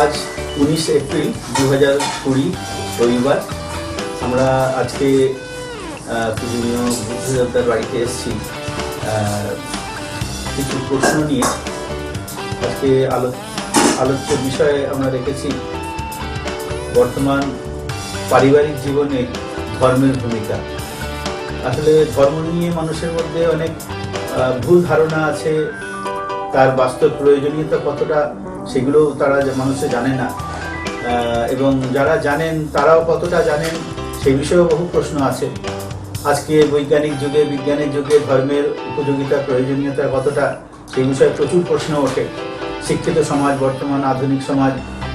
আজ 19 এপ্রিল 2020 রবিবার। আমরা আজকে পূজনীয় বুদ্ধদেবতার বাড়িতে এসেছি কিছু প্রশ্ন নিয়ে। আজকে আলোচ্য বিষয়ে আমরা রেখেছি বর্তমান পারিবারিক জীবনে ধর্মের ভূমিকা। আসলে ধর্ম নিয়ে মানুষের মধ্যে অনেক ভুল ধারণা আছে, তার বাস্তব প্রয়োজনীয়তা কতটা সেগুলো তারা মানুষে জানে না, এবং যারা জানেন তারাও কতটা জানেন সেই বিষয়েও বহু প্রশ্ন আছে। আজকে বৈজ্ঞানিক যুগে, বিজ্ঞানের যুগে ধর্মের উপযোগিতা, প্রয়োজনীয়তা কতটা সেই বিষয়ে প্রচুর প্রশ্ন ওঠে। শিক্ষিত সমাজ, বর্তমান আধুনিক সমাজ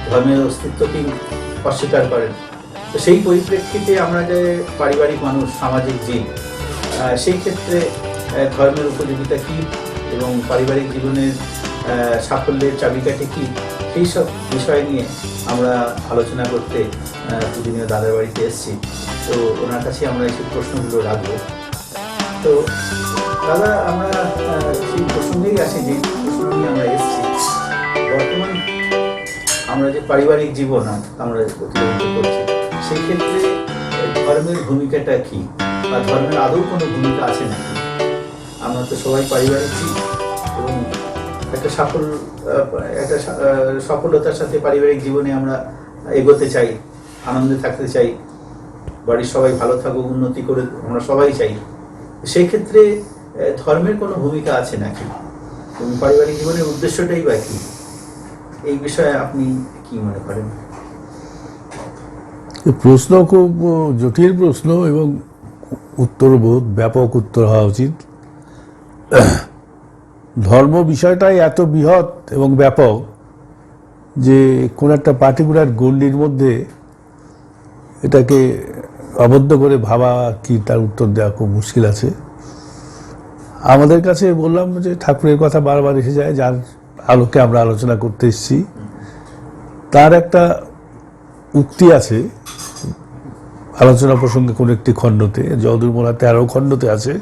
ধর্মের অস্তিত্বকেই অস্বীকার করেন। তো সেই পরিপ্রেক্ষিতে আমরা যে পারিবারিক মানুষ, সামাজিক জীব, সেই ক্ষেত্রে ধর্মের উপযোগিতা কী এবং পারিবারিক জীবনের সাফল্যের চাবিকাঠি কী, সেই সব বিষয় নিয়ে আমরা আলোচনা করতে পূজনীয় দাদার বাড়িতে এসেছি। তো ওনার কাছে আমরা এই প্রশ্নগুলো রাখবো। তো দাদা, আমরা সেই প্রসঙ্গেই আসি, যে প্রশ্ন নিয়ে আমরা এসেছি। বর্তমান আমরা যে পারিবারিক জীবন আমরা অতিবাহিত করছি, সেই ক্ষেত্রে ধর্মের ভূমিকাটা কী, বা ধর্মের আদৌ কোনো ভূমিকা আছে নাকি? আমরা তো সবাই পারিবারিক জীব এবং একটা সফলতার সাথে পারিবারিক জীবনে আমরা এগোতে চাই, আনন্দে থাকতে চাই, বাড়ির সবাই ভালো থাকুক, উন্নতি করে আমরা সবাই চাই। সেই ক্ষেত্রে ধর্মের কোনো ভূমিকা আছে নাকি এবং পারিবারিক জীবনের উদ্দেশ্যটাই বা কি, এই বিষয়ে আপনি কি মনে করেন? প্রশ্ন খুব জটিল প্রশ্ন এবং উত্তরবোধ ব্যাপক উত্তর হওয়া উচিত। ধর্ম বিষয়টাই এত বৃহৎ এবং ব্যাপক যে কোন একটা পার্টিকুলার গণ্ডির মধ্যে এটাকে আবদ্ধ করে ভাবা কি তার উত্তর দেওয়া খুব মুশকিল আছে। আমাদের কাছে বললাম যে ঠাকুরের কথা বারবার এসে যায়, যার আলোকে আমরা আলোচনা করতে এসেছি। তার একটা উক্তি আছে আলোচনা প্রসঙ্গে কোন একটি খণ্ডতে, যদুর মোলা 13 খণ্ডতে আছে।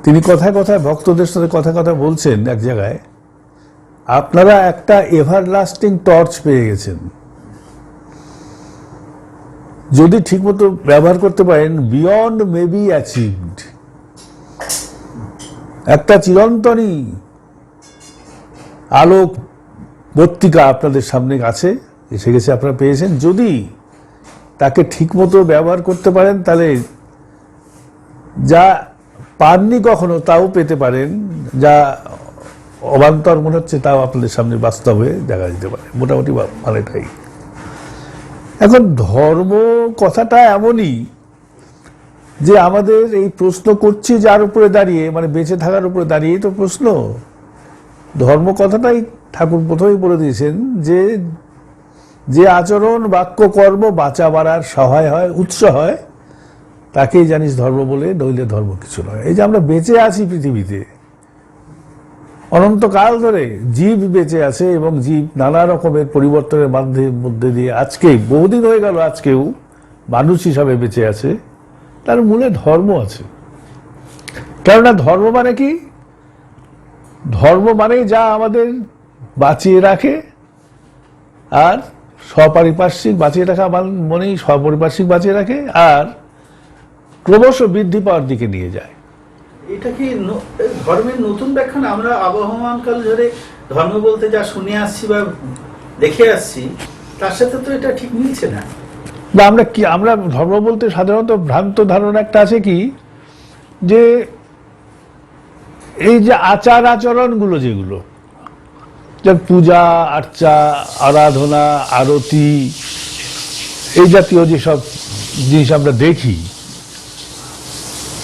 তিনি কথায় কথায় ভক্তদের সাথে কথা বলছেন এক জায়গায়, আপনারা একটা এভারলাস্টিং টর্চ পেয়ে গেছেন, যদি ঠিকমতো ব্যবহার করতে পারেন, বিয়ন্ড মে বি অ্যাচিভড। একটা চিরন্তনী আলোক বর্তিকা আপনাদের সামনে আছে, এসে গেছে, আপনারা পেয়েছেন। যদি তাকে ঠিকমতো ব্যবহার করতে পারেন, তাহলে যা পাননি কখনো তাও পেতে পারেন, যা অবান্তর মনে হচ্ছে তাও আপনাদের সামনে বাস্তবে দেখা যেতে পারে। মোটামুটি মানেটাই। এখন ধর্ম কথাটা এমনই যে আমাদের এই প্রশ্ন করছি যার উপরে দাঁড়িয়ে, মানে বেঁচে থাকার উপরে দাঁড়িয়েই তো প্রশ্ন। ধর্ম কথাটাই ঠাকুর প্রথমেই বলে দিয়েছেন যে যে আচরণ, বাক্য, কর্ম বাঁচা বাড়ার সহায় হয়, উৎস হয়, তাকেই জানিস ধর্ম বলে, নইলে ধর্ম কিছু নয়। এই যে আমরা বেঁচে আছি পৃথিবীতে অনন্তকাল ধরে, জীব বেঁচে আছে এবং জীব নানা রকমের পরিবর্তনের মধ্যে দিয়ে আজকে বহুদিন হয়ে গেল আজকেও মানুষ হিসাবে বেঁচে আছে, তার মূলে ধর্ম আছে। কেননা ধর্ম মানে কি? ধর্ম মানে যা আমাদের বাঁচিয়ে রাখে, আর স্বপারিপার্শ্বিক বাঁচিয়ে রাখা মনেই স্বপরিপার্শ্বিক বাঁচিয়ে রাখে, আর ক্রমশ বৃদ্ধি পাওয়ার দিকে নিয়ে যায়। এটা কি ধর্মের নতুন ব্যাখ্যা না? আমরা আবহমান কাল ধরে ধর্ম বলতে যা শুনে আসছি বা দেখে আসছি, তার সাথে তো এটা ঠিক মিলছে না। আমরা ধর্ম বলতে সাধারণত ভ্রান্ত ধারণা একটা আছে কি, যে এই যে আচার আচরণগুলো, যেগুলো যেমন পূজা আর্চা, আরাধনা, আরতি, এই জাতীয় যেসব জিনিস আমরা দেখি,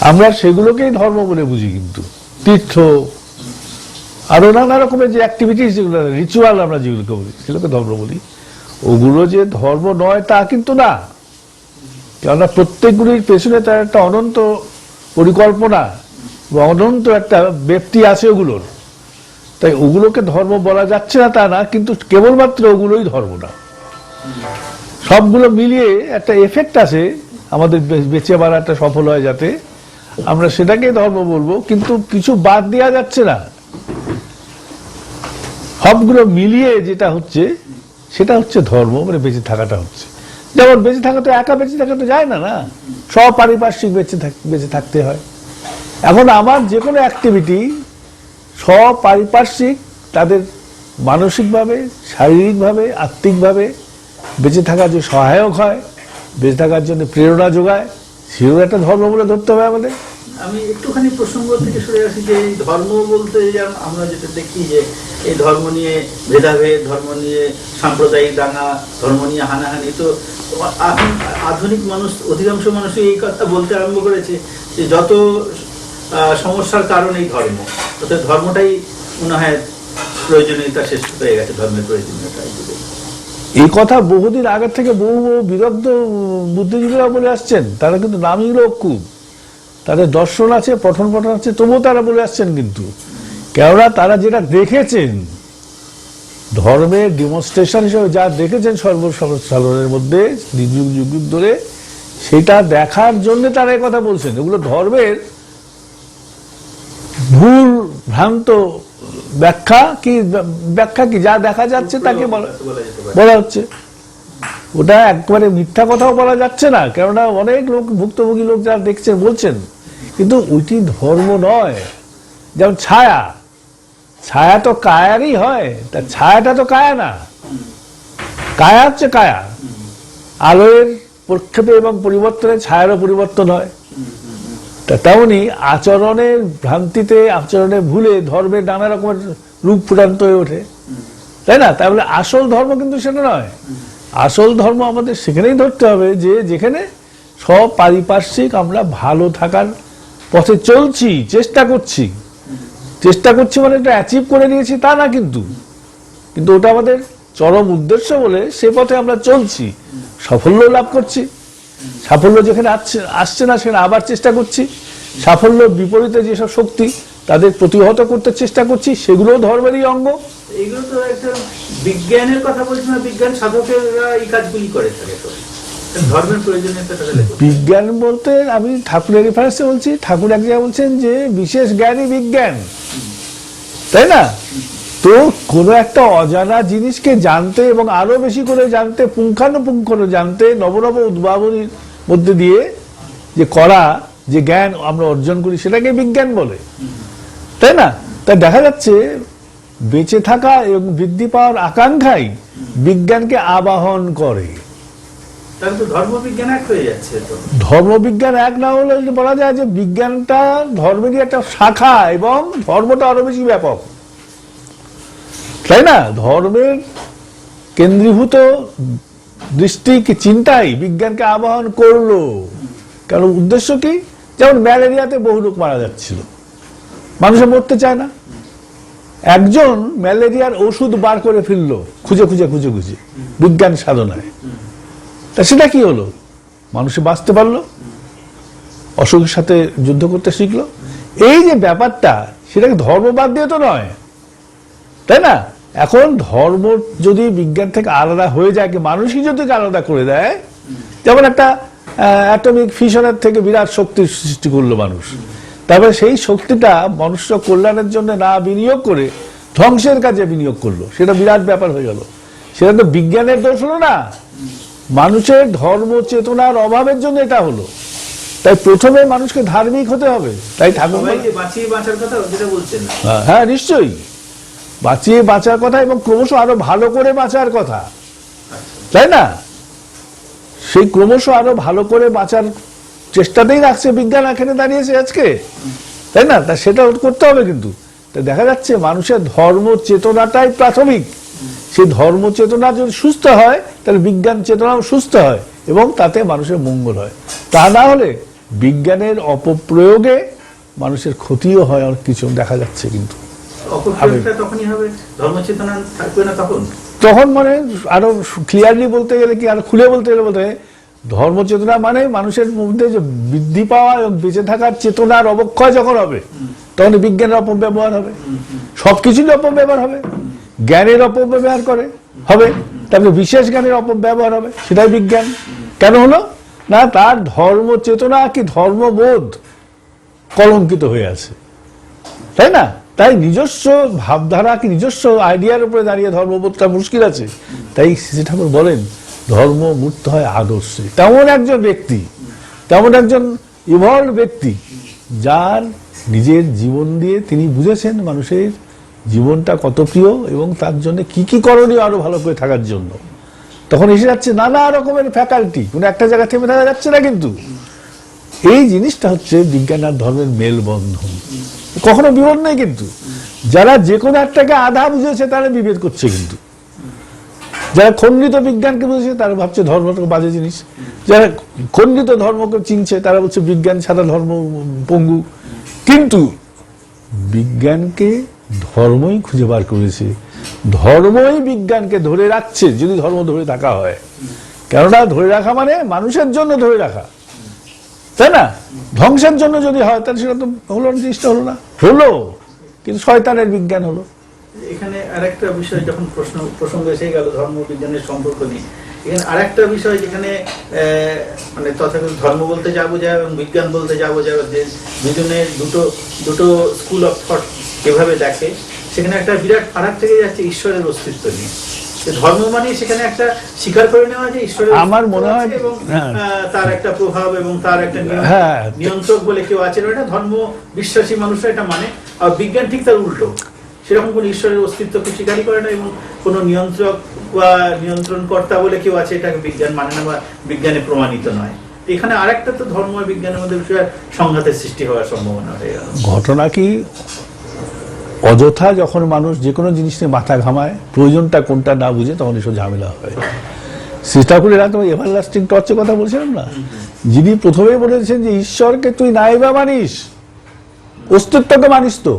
আমরা সেগুলোকেই ধর্ম বলে বুঝি। কিন্তু তীর্থ, আরো নানা রকমের যে অ্যাক্টিভিটিস, যেগুলো রিচুয়াল আমরা যেগুলোকে বলি, সেগুলোকে ধর্ম বলি। ওগুলো যে ধর্ম নয় তা কিন্তু না, কেননা প্রত্যেকগুলির পেছনে তার একটা অনন্ত পরিকল্পনা বা অনন্ত একটা ব্যক্তি আছে ওগুলোর। তাই ওগুলোকে ধর্ম বলা যাচ্ছে না তা না, কিন্তু কেবলমাত্র ওগুলোই ধর্ম না। সবগুলো মিলিয়ে একটা এফেক্ট আছে আমাদের বেঁচে বাড়াটা সফল হয়, যাতে আমরা সেটাকে ধর্ম বলবো, কিন্তু কিছু বাদ দেওয়া যাচ্ছে না। সবগুলো মিলিয়ে যেটা হচ্ছে সেটা হচ্ছে ধর্ম, মানে বেঁচে থাকাটা হচ্ছে। যেমন বেঁচে থাকা তো একা বেঁচে থাকা তো যায় না, না, সব পারিপার্শ্বিক বেঁচে থাকতে হয়। এখন আমার যে কোনো অ্যাক্টিভিটি সব পারিপার্শ্বিক, তাদের মানসিকভাবে, শারীরিকভাবে, আত্মিকভাবে বেঁচে থাকার যে সহায়ক হয়, বেঁচে থাকার জন্য প্রেরণা যোগায়, সেও একটা ধর্ম বলে ধরতে হবে আমাদের। আমি একটুখানি প্রসঙ্গ থেকে সরে আসি যে এই ধর্ম বলতে যেমন আমরা যেটা দেখি যে এই ধর্ম নিয়ে ভেদাভেদ, ধর্ম নিয়ে সাম্প্রদায়িক দাঙ্গা, ধর্ম নিয়ে হানাহানি, তো এখন আধুনিক মানুষ, অধিকাংশ মানুষই এই কথা বলতে আরম্ভ করেছে যে যত সমস্যার কারণ এই ধর্ম, অর্থাৎ ধর্মটাই মনে হয় প্রয়োজনীয়তা শেষ হয়ে গেছে, ধর্মের প্রয়োজনীয়তা। এই কথা বহুদিন আগের থেকে বহু বিরক্ত বুদ্ধিজীবীরা বলে আসছেন, তারা কিন্তু নামই লোক খুব, তাদের দর্শন আছে, পঠন আছে, তবুও তারা বলে আসছেন। কিন্তু কেননা তারা যেটা দেখেছেন ধর্মের ডেমনস্ট্রেশন হিসেবে যা দেখেছেন সর্বসাধারণের মধ্যে যুগ যুগ ধরে, সেটা দেখার জন্য তারা এই কথা বলছেন। এগুলো ধর্মের ভুল ভ্রান্ত ব্যাখ্যা কি যা দেখা যাচ্ছে তাকে বলা হচ্ছে। ওটা একবারে মিথ্যা কথাও বলা যাচ্ছে না, কেননা অনেক লোক, ভুক্তভোগী লোক যারা দেখছেন বলছেন, কিন্তু ওইটি ধর্ম নয়। যেমন ছায়া তো কায়ারই হয়, তা ছায়াটা তো কায়া না, কায়া হচ্ছে কায়া। আলোর প্রক্ষেপে এবং পরিবর্তনে ছায়ারও পরিবর্তন হয়। তা তেমনি আচরণের ভ্রান্তিতে, আচরণের ভুলে ধর্মের নানা রকমের রূপ ফুটান্ত হয়ে ওঠে, তাই না? তাই বলে আসল ধর্ম কিন্তু সেটা নয়। আসল ধর্ম আমাদের সেখানেই ধরতে হবে যে যেখানে সব পারিপার্শ্বিক আমরা ভালো থাকার পথে চলছি, চেষ্টা করছি মানে এটা অ্যাচিভ করে নিয়েছি তা না, কিন্তু ওটা আমাদের চরম উদ্দেশ্য বলে সে পথে আমরা চলছি, সাফল্য লাভ করছি। সাফল্য যেখানে আসছে না সেখানে আবার চেষ্টা করছি। সাফল্য বিপরীতে যেসব শক্তি তাদের প্রতিহত করতে চেষ্টা করছি, সেগুলোও ধর্মেরই অঙ্গ। এইগুলো তো একটা বিজ্ঞানের কথা বলছি না, বিজ্ঞান সাধকেরা এই কাজগুলি করে থাকে, তো ধর্মের প্রয়োজনীয়তা। বিজ্ঞান বলতে আমি ঠাকুরের রেফারেন্সে বলছি, ঠাকুর এক জায়গায় বলছেন যে বিশেষ জ্ঞানই বিজ্ঞান, তাই না? তো কোনো একটা অজানা জিনিসকে জানতে এবং আরো বেশি করে জানতে, পুঙ্খানুপুঙ্খ জানতে, নবনব উদ্ভাবনীর মধ্যে দিয়ে যে করা যে জ্ঞান আমরা অর্জন করি, সেটাকে বিজ্ঞান বলে, তাই না? তাই দেখা যাচ্ছে বেঁচে থাকা এবং বৃদ্ধি পাওয়ার আকাঙ্ক্ষাই বিজ্ঞানকে আবাহন করে। ধর্মবিজ্ঞান এক হয়ে যাচ্ছে। ধর্মবিজ্ঞান এক না হলে বলা যায় যে বিজ্ঞানটা ধর্মেরই একটা শাখা এবং ধর্মটা আরো বেশি ব্যাপক, তাই না? ধর্মের কেন্দ্রীভূত দৃষ্টি কি চিন্তাই বিজ্ঞানকে আবাহন করলো। কারণ উদ্দেশ্য কি? যেমন ম্যালেরিয়াতে বহু লোক মারা যাচ্ছিল, মানুষে মরতে চায় না, একজন ম্যালেরিয়ার ওষুধ বার করে ফেললো খুঁজে বিজ্ঞান সাধনায়। তা সেটা কি হলো? মানুষে বাঁচতে পারলো, অসুখের সাথে যুদ্ধ করতে শিখলো। এই যে ব্যাপারটা, সেটাকে ধর্ম বাদ দিয়ে তো নয়, তাই না? এখন ধর্ম যদি বিজ্ঞান থেকে আলাদা হয়ে যায়, কি মানুষই যদি আলাদা করে দেয়, যেমন একটা অ্যাটমিক ফিশনের থেকে বিরাট শক্তির সৃষ্টি করলো মানুষ, তারপরে সেই শক্তিটা মনুষ্য কল্যাণের জন্য না বিনিয়োগ করে ধ্বংসের কাজে বিনিয়োগ করলো, সেটা বিরাট ব্যাপার হয়ে গেল। সেটা তো বিজ্ঞানের দোষ হলো না, মানুষের ধর্ম চেতনার অভাবের জন্য এটা হলো। তাই প্রথমে মানুষকে ধার্মিক হতে হবে। তাই ঠাকুর হ্যাঁ, নিশ্চয়ই বাঁচিয়ে বাঁচার কথা এবং ক্রমশ আরো ভালো করে বাঁচার কথা, তাই না? সেই ক্রমশ আরো ভালো করে বাঁচার চেষ্টাতেই রাখছে বিজ্ঞান, এখানে দাঁড়িয়েছে আজকে, তাই না? তা সেটা করতে হবে। কিন্তু দেখা যাচ্ছে মানুষের ধর্ম চেতনাটাই প্রাথমিক। সেই ধর্ম চেতনা যদি সুস্থ হয়, তাহলে বিজ্ঞান চেতনাও সুস্থ হয় এবং তাতে মানুষের মঙ্গল হয়। তা না হলে বিজ্ঞানের অপপ্রয়োগে মানুষের ক্ষতিও হয়, অনেক কিছু দেখা যাচ্ছে। কিন্তু তখন মানে আরো ক্লিয়ারলি বলতে গেলে কি, আরো খুলে বলতে গেলে ধর্ম চেতনা মানে মানুষের মধ্যে যে বৃদ্ধি পাওয়া এবং বেঁচে থাকার চেতনার অবক্ষয় যখন হবে, তখন বিজ্ঞানের অপব্যবহার হবে, সবকিছুরই অপব্যবহার হবে। জ্ঞানের অপব্যবহার হবে, তারপরে বিশেষ জ্ঞানের অপব্যবহার হবে, সেটাই বিজ্ঞান। কেন হলো না? তার ধর্ম চেতনা কি ধর্মবোধ কলঙ্কিত হয়ে আছে, তাই না? তাই নিজস্ব ভাবধারা কি নিজস্ব আইডিয়ার উপরে দাঁড়িয়ে ধর্মবোধটা মুশকিল আছে। তাই শ্রী ঠাকুর বলেন ধর্ম মূর্ত হয় আদর্শে। তেমন একজন ব্যক্তি, তেমন একজন ইভলভ ব্যক্তি যার নিজের জীবন দিয়ে তিনি বুঝেছেন মানুষের জীবনটা কত প্রিয় এবং তার জন্য কি কি করণীয় আরো ভালো করে থাকার জন্য। তখন এসে যাচ্ছে নানা রকমের ফ্যাকাল্টি, কোনো একটা জায়গা থেমে থাকা যাচ্ছে না। কিন্তু এই জিনিসটা হচ্ছে বিজ্ঞান আর ধর্মের মেলবন্ধন, কখনো বিরোধ নেই। কিন্তু যারা যে কোনো একটাকে আধা বুঝেছে তারা বিভেদ করছে, কিন্তু যারা খণ্ডিত বিজ্ঞানকে বুঝেছে তারা ভাবছে ধর্মটা বাজে জিনিস, যারা খণ্ডিত ধর্মকে চিনছে তারা বলছে বিজ্ঞান ছাড়া ধর্ম পঙ্গু। কিন্তু বিজ্ঞানকে ধর্মই খুঁজে বার করেছে, ধর্মই বিজ্ঞানকে ধরে রাখছে যদি ধর্ম ধরে রাখা হয়। কেননা ধরে রাখা মানে মানুষের জন্য ধরে রাখা, তাই না? ধ্বংসের জন্য যদি হয় তাহলে সেটা তো হলো না, জিনিসটা হলো না, হলো কিন্তু শয়তানের বিজ্ঞান হলো। এখানে আরেকটা বিষয় যখন প্রসঙ্গ এসে গেল ধর্ম বিজ্ঞানের সম্পর্ক নিয়ে, এখানে আরেকটা বিষয় যেখানে মানে তথাকথিত ধর্ম বলতে যাবো যায় এবং বিজ্ঞান বলতে যাবো যায়, যে দুজনের দুটো স্কুল অফ থট এভাবে দেখে, সেখানে একটা বিরাট ফারাক থেকে যাচ্ছে ঈশ্বরের অস্তিত্ব নিয়ে। ধর্ম মানে সেখানে একটা স্বীকার করে নেওয়া যে ঈশ্বরের আমার মনে হয় এবং তার একটা প্রভাব এবং তার একটা নিয়ন্ত্রক বলে কেউ আছে, এটা ধর্ম বিশ্বাসী মানুষরা এটা মানে। আর বিজ্ঞান ঠিক তার উল্টো, সেরকম কোন ঈশ্বরের অস্তিত্বকে স্বীকারই করে না এবং কোন নিয়ন্ত্রক বা নিয়ন্ত্রণ কর্তা বলে কেউ আছে এটাকে বিজ্ঞান মানে না বা বিজ্ঞানে প্রমাণিত নয়। এখানে আরেকটা তো ধর্ম আর বিজ্ঞানের মধ্যে সংঘাতের সৃষ্টি হওয়ার সম্ভাবনা হয়ে গেল। ঘটনা কি, অযথা যখন মানুষ যে কোনো জিনিস নিয়ে মাথা ঘামায়, প্রয়োজনটা কোনটা না বুঝে, তখন এসব ঝামেলা হয়। শ্রী ঠাকুর এরা তো এভারলাস্টিং টর্চের কথা বলছিলাম না, যিনি প্রথমে বলেছেন যে ঈশ্বরকে তুই নাই বা মানিস, অস্তিত্বকে মানিস। তো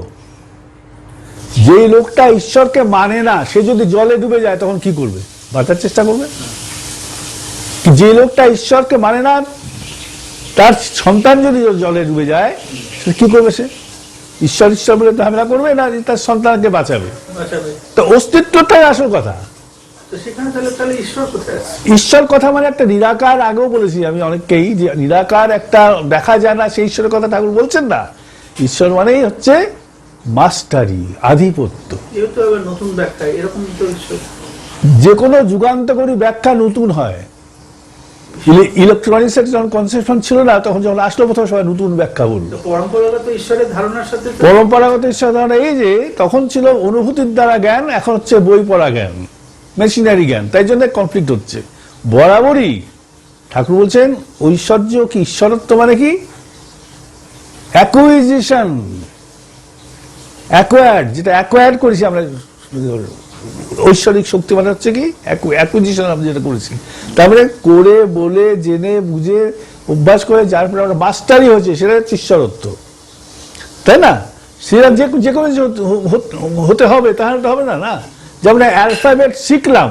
যে লোকটা ঈশ্বরকে মানে না সে যদি জলে ডুবে যায় তখন কি করবে? বাঁচার চেষ্টা করবে। যে লোকটা ঈশ্বরকে মানে না তার সন্তান যদি জলে ডুবে যায় সে কি করবে? সে ঈশ্বর ঈশ্বর বলে ঝামেলা করবে না তার সন্তানকে বাঁচাবে? তো অস্তিত্বটাই আসল কথা। ঈশ্বর কথা মানে একটা নিরাকার, আগেও বলেছি আমি অনেককেই, যে নিরাকার একটা দেখা যায় না সেই ঈশ্বরের কথা ঠাকুর বলছেন না। ঈশ্বর মানেই হচ্ছে মাস্টারি, আধিপত্য। নতুন ব্যাখ্যা, এরকম যে কোনো যুগান্তকারী ব্যাখ্যা নতুন হয়। ইলেকট্রনিক্স যখন কনসেপশন ছিল না, তখন যখন আসলো প্রথম সবাই নতুন ব্যাখ্যা বললো। পরম্পরাগত ঈশ্বরের ধারণার সাথে পরম্পরাগত ঈশ্বরের ধারণা এই যে তখন ছিল অনুভূতির দ্বারা জ্ঞান, এখন হচ্ছে বই পড়া জ্ঞান, মেশিনারি জ্ঞান, তাই জন্য কনফ্লিক্ট হচ্ছে। বরাবরই ঠাকুর বলছেন ঐশ্বর্য কি, ঈশ্বরত্ব মানে কি? অ্যাকুইজিশন, অ্যাকোয়ার্ড, যেটা অ্যাকোয়ার্ড করেছি আমরা। ঐশ্বরিক শক্তি মানে হচ্ছে কি অ্যাকুইজিশন, আমরা যেটা করেছি। তারপরে করে বলে জেনে বুঝে অভ্যাস করে যার পরে আমরা মাস্টারি হয়েছে, সেটা হচ্ছে ঈশ্বরত্ব, তাই না? সেটা যে কোনো হতে হবে, তাহলে তো হবে না। না, যেমন অ্যালফাবেট শিখলাম,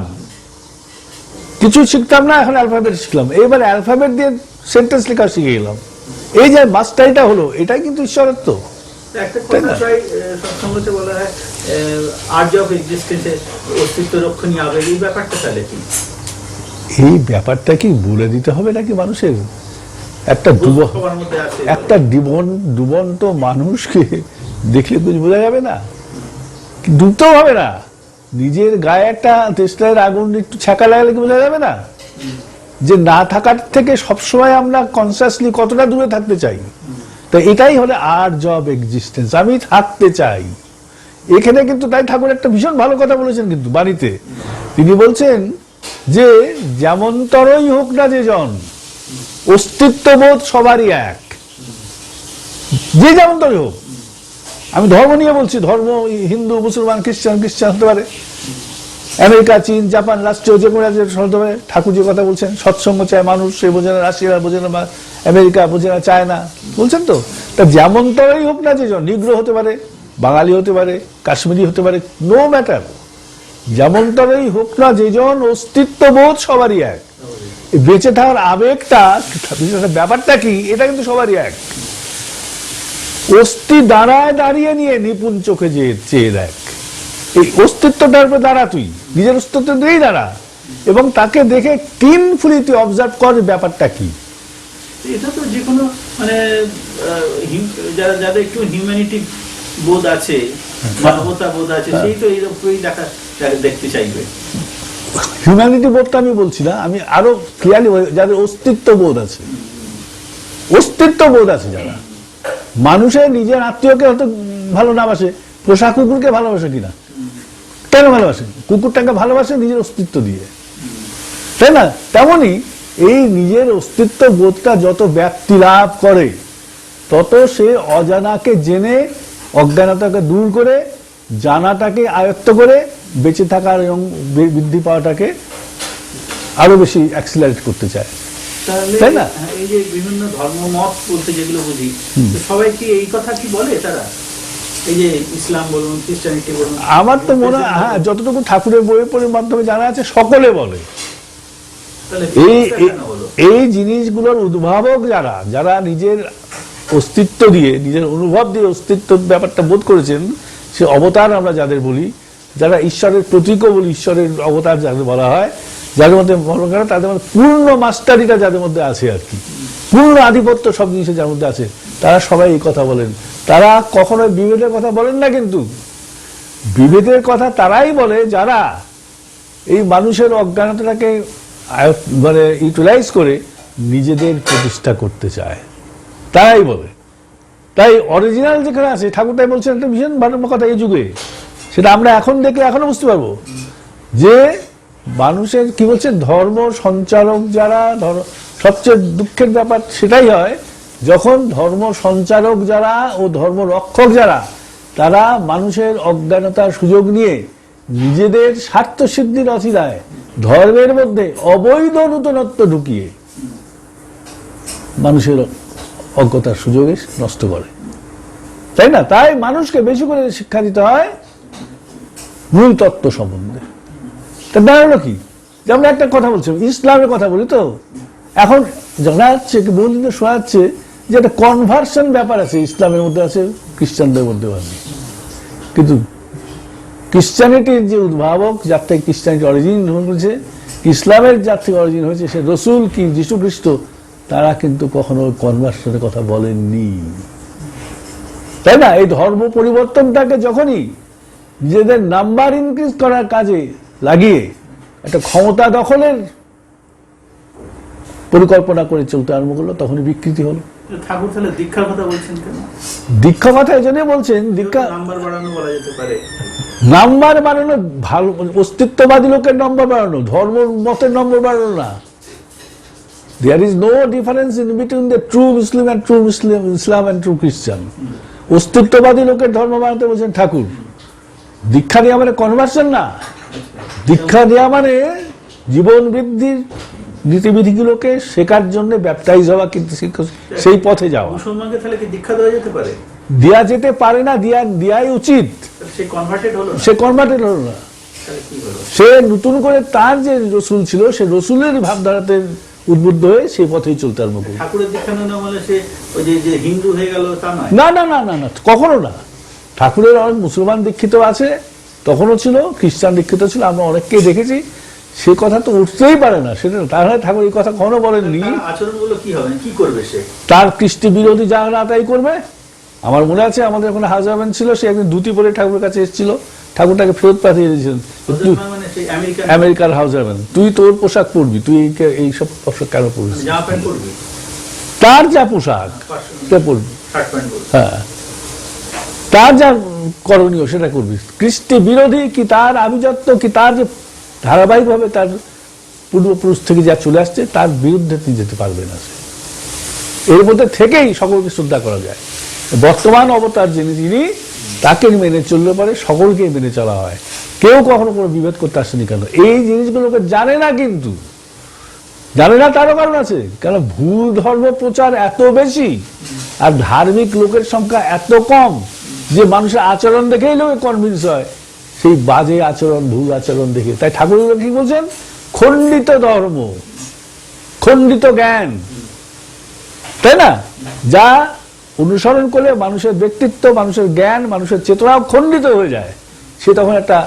কিছু শিখতাম না, এখন অ্যালফাবেট শিখলাম, এইবার অ্যালফাবেট দিয়ে সেন্টেন্স লেখা শিখে গেলাম। এই যে মাস্টারিটা হলো, এটাই কিন্তু ঈশ্বরত্ব। একটা কথা প্রায় সৎসঙ্গতে বলা হয় আর্য অফ এক্সিস্টেন্সের অস্তিত্ব রক্ষণীয় আবেগ, এই ব্যাপারটা তাহলে কি? এই ব্যাপারটা কি বলে দিতে হবে নাকি মানুষের? একটা ডুবন্ত মানুষকে দেখলে কিছু বোঝা যাবে না, ডুবতেও হবে না। নিজের গায়ে একটা দেশলাইয়ের আগুন একটু ছ্যাঁকা লাগালে কি বোঝা যাবে না যে না থাকার থেকে সবসময় আমরা কনসিয়াসলি কতটা দূরে থাকতে চাই? তো এটাই হলো আর্জ অফ এক্সিস্টেন্স, আমি থাকতে চাই। এখানে কিন্তু তাই ঠাকুর একটা ভীষণ ভালো কথা বলেছেন কিন্তু বাণীতে। তিনি বলছেন যে যেমনতরই হোক না যে জন, অস্তিত্ববোধ সবারই এক, যে যেমনতরই হোক। আমি ধর্ম নিয়ে বলছি, ধর্ম হিন্দু, মুসলমান, খ্রিস্টান হতে পারে, আমেরিকা, চীন, জাপান, রাষ্ট্রীয় যে কোনো রাজ্যের হতে পারে। ঠাকুর যে কথা বলছেন সৎসঙ্গ চায় মানুষ, সে বোঝে না রাশিয়া, বোঝে না আমেরিকা, বোঝে না চায়না, বলছেন তো। তা যেমনতরই হোক না যে জন, নিগ্র হতে পারে, বাঙালি হতে পারে, কাশ্মীরি হতে পারে, নো ম্যাটার, যেমনতরই হোক না যে জন, অস্তিত্ববোধ সবারই এক। বেঁচে থাকার আবেগটা, ব্যাপারটা কি, এটা কিন্তু সবারই এক। অস্থি দাঁড়িয়ে নিয়ে নিপুণ চোখে যে চেয়ে দেখ, এই অস্তিত্বটার উপরে দাঁড়া, তুই নিজের অস্তিত্ব দিয়েই দাঁড়া এবং তাকে দেখে ক্লিনফুলি তুই অবজার্ভ কর ব্যাপারটা কি। এটা তো যে কোনো মানে যাদের একটু হিউম্যানিটি বোধ আছে মানবতা বোধ আছে, সেই তো এইরকমই দেখতে চাইবে। হিউম্যানিটি বোধটা আমি বলছি না, আমি আরো ক্লিয়ারলি যাদের অস্তিত্ব বোধ আছে, অস্তিত্ব বোধ আছে, যারা মানুষের নিজের আত্মীয়কে হয়তো ভালো না বাসে, পোষা কুকুরকে ভালোবাসে কিনা, কেন ভালোবাসে? কুকুরটাকে ভালোবাসে নিজের অস্তিত্ব দিয়ে, তাই না? তেমনি এই নিজের অস্তিত্ব বোধটা যত ব্যক্তি লাভ করে, তত সে অজানাকে জেনে, অজ্ঞানতাকে দূর করে, জানাটাকে আয়ত্ত করে বেঁচে থাকার এবং বৃদ্ধি পাওয়াটাকে আরো বেশি অ্যাক্সিলারেট করতে চায়, তাই না? এই যে বিভিন্ন ধর্মমত বলতে যেগুলো বুঝি, সবাই কি এই কথা কি বলে তারা? এই যে ইসলাম বলুন, খ্রিস্টানিটি বলুন, আমার তো মনে হয়, হ্যাঁ, যতটুকু ঠাকুরের বইয়ের মাধ্যমে জানা আছে সকলে বলে। এই জিনিসগুলোর উদ্ভাবক যারা, যারা নিজের অস্তিত্ব দিয়ে, নিজের অনুভব দিয়ে অস্তিত্ব ব্যাপারটা বোধ করেছেন, সে অবতার আমরা যাদের বলি, যারা ঈশ্বরের প্রতীকও বলি, ঈশ্বরের অবতার যাদের বলা হয়, যাদের মধ্যে মনে করেন তাদের মধ্যে পূর্ণ মাস্টারিটা যাদের মধ্যে আছে আর কি, পূর্ণ আধিপত্য সব জিনিসের যার মধ্যে আছে, তারা সবাই এই কথা বলেন। তারা কখনো বিভেদের কথা বলেন না, কিন্তু বিভেদের কথা তারাই বলে যারা এই মানুষের অজ্ঞানতাটাকে মানে ইউটিলাইজ করে নিজেদের প্রতিষ্ঠা করতে চায়, তারাই বলে। তাই অরিজিনাল যেখানে আছে, ঠাকুর তাই বলছেন একটা ভীষণ ভালো কথা এই যুগে, সেটা আমরা এখন দেখলে এখনো বুঝতে পারবো যে মানুষের কি বলছে, ধর্ম সঞ্চারক যারা, সবচেয়ে দুঃখের ব্যাপার সেটাই হয় যখন ধর্ম সঞ্চারক যারা ও ধর্ম রক্ষক যারা, তারা মানুষের অজ্ঞানতার সুযোগ নিয়ে নিজেদের স্বার্থ সিদ্ধির অসিলায় ধর্মের মধ্যে অবৈধ নূতনত্ব ঢুকিয়ে মানুষের অজ্ঞতার সুযোগে নষ্ট করে, তাই না? তাই মানুষকে বেশি করে শিক্ষা দিতে হয় মূল তত্ত্ব সম্বন্ধে। তা দাঁড়ালো কি, যেমন একটা কথা বলছিলাম, ইসলামের কথা বলি, তো এখন জানা যাচ্ছে, বহুদিন শোনা যাচ্ছে যে একটা কনভার্সন ব্যাপার আছে ইসলামের মধ্যে, আছে খ্রিস্টানদের মধ্যেও আছে। কিন্তু খ্রিস্টানিটির যে উদ্ভাবক, যার থেকে খ্রিস্টানিটি অরিজিন হয়েছে, ইসলামের যার থেকে অরিজিন হয়েছে, সে রসুল কি যীশু খ্রিস্ট, তারা কিন্তু কখনো কনভার্সনের কথা বলেননি, তাই না? এই ধর্ম পরিবর্তনটাকে যখনই নিজেদের নাম্বার ইনক্রিজ করার কাজে লাগিয়ে একটা ক্ষমতা দখলের পরিকল্পনা করে চলতে আরম্ভ করলো, তখনই বিকৃতি হলো। ঠাকুর তাহলে দীক্ষার কথা বলছেন কেন? দীক্ষা কথা এই জন্য বলছেন, দীক্ষা নাম্বার বাড়ানো বলা যেতে পারে, নাম্বার বাড়ানো ভালো, অস্তিত্ববাদী লোকের নম্বর বাড়ানো, ধর্ম মতের নম্বর বাড়ানো না। There is no difference in between the true Muslim and true Islam and true Christian. অস্তিত্ববাদী লোকের ধর্ম বানাতে বলছেন ঠাকুর। দীক্ষা দেওয়া মানে কনভার্সন না, দীক্ষা দেওয়া মানে জীবন বৃদ্ধির নীতিবিধিগুলোকে শেখার জন্য ব্যাপটাইজ হওয়া, কিন্তু সেই পথে যাওয়া। মুসলমানকে তাহলে কি দীক্ষা দেওয়া যেতে পারে? দেওয়া যেতে পারে না, দেওয়াই উচিত। সে কনভার্টেড হলো না, সে কনভার্টেড হলো না, সে নতুন করে তার যে রসুল ছিল, সে রসুলের ভাবধারাতে উদ্বুদ্ধ হয়ে সেই পথেই চলতে আরম্ভ করবে। ঠাকুরের দীক্ষা না বলে সে ওই যে হিন্দু হয়ে গেল তা নয়, না না না না না, কখনো না। ঠাকুরের অনেক মুসলমান দীক্ষিত আছে, তখনও ছিল, খ্রিস্টান দীক্ষিত ছিল, আমরা অনেককেই দেখেছি। সে কথা তো উঠতেই পারে না, সেটা তাহলে ঠাকুর এই কথা কখনো বলেননি। আচরণগুলো কি হবে, কি করবে সে? তার কৃষ্টি বিরোধী যা না তাই করবে। আমার মনে আছে আমাদের ওখানে হাজবেন্ড ছিল, সে একদিন ধুতি পরে ঠাকুরের কাছে এসেছিল, ঠাকুরটাকে ফেরত পাঠিয়ে দিয়েছিলেন, আমেরিকার হাউজারম্যান, তুই তোর পোশাক পরবি, তুই এইসব পোশাক কেন পরবি? তার যা পোশাক পরবি, হ্যাঁ, তার যা করণীয় সেটা করবি। কৃষ্টি বিরোধী কি তার আভিজাত্য কি তার যে ধারাবাহিকভাবে তার পূর্বপুরুষ থেকে যা চলে আসছে, তার বিরুদ্ধে তিনি যেতে পারবে না। এর মধ্যে থেকেই সকলকে শ্রদ্ধা করা যায়। বর্তমান অবতার যিনি, তাকে মেনে চললে পারে সকলকে মেনে চলা হয়, কেউ কখনো কোনো বিভেদ করতে আসেনি। কেন এই জিনিসগুলোকে জানে না, কিন্তু জানে না তারও কারণ আছে, কেন ভুল ধর্ম প্রচার এত বেশি আর ধার্মিক লোকের সংখ্যা এত কম যে মানুষের আচরণ দেখেই লোকে কনভিন্স হয়, সেই বাজে আচরণ, ভুল আচরণ দেখে। তাই ঠাকুর কি বলছেন, খণ্ডিত ধর্ম, খণ্ডিত জ্ঞান, তাই না? যা অনুসরণ করলে মানুষের ব্যক্তিত্ব, মানুষের জ্ঞান, মানুষের চেতনাও খণ্ডিত হয়ে যায়। সে তখন একটা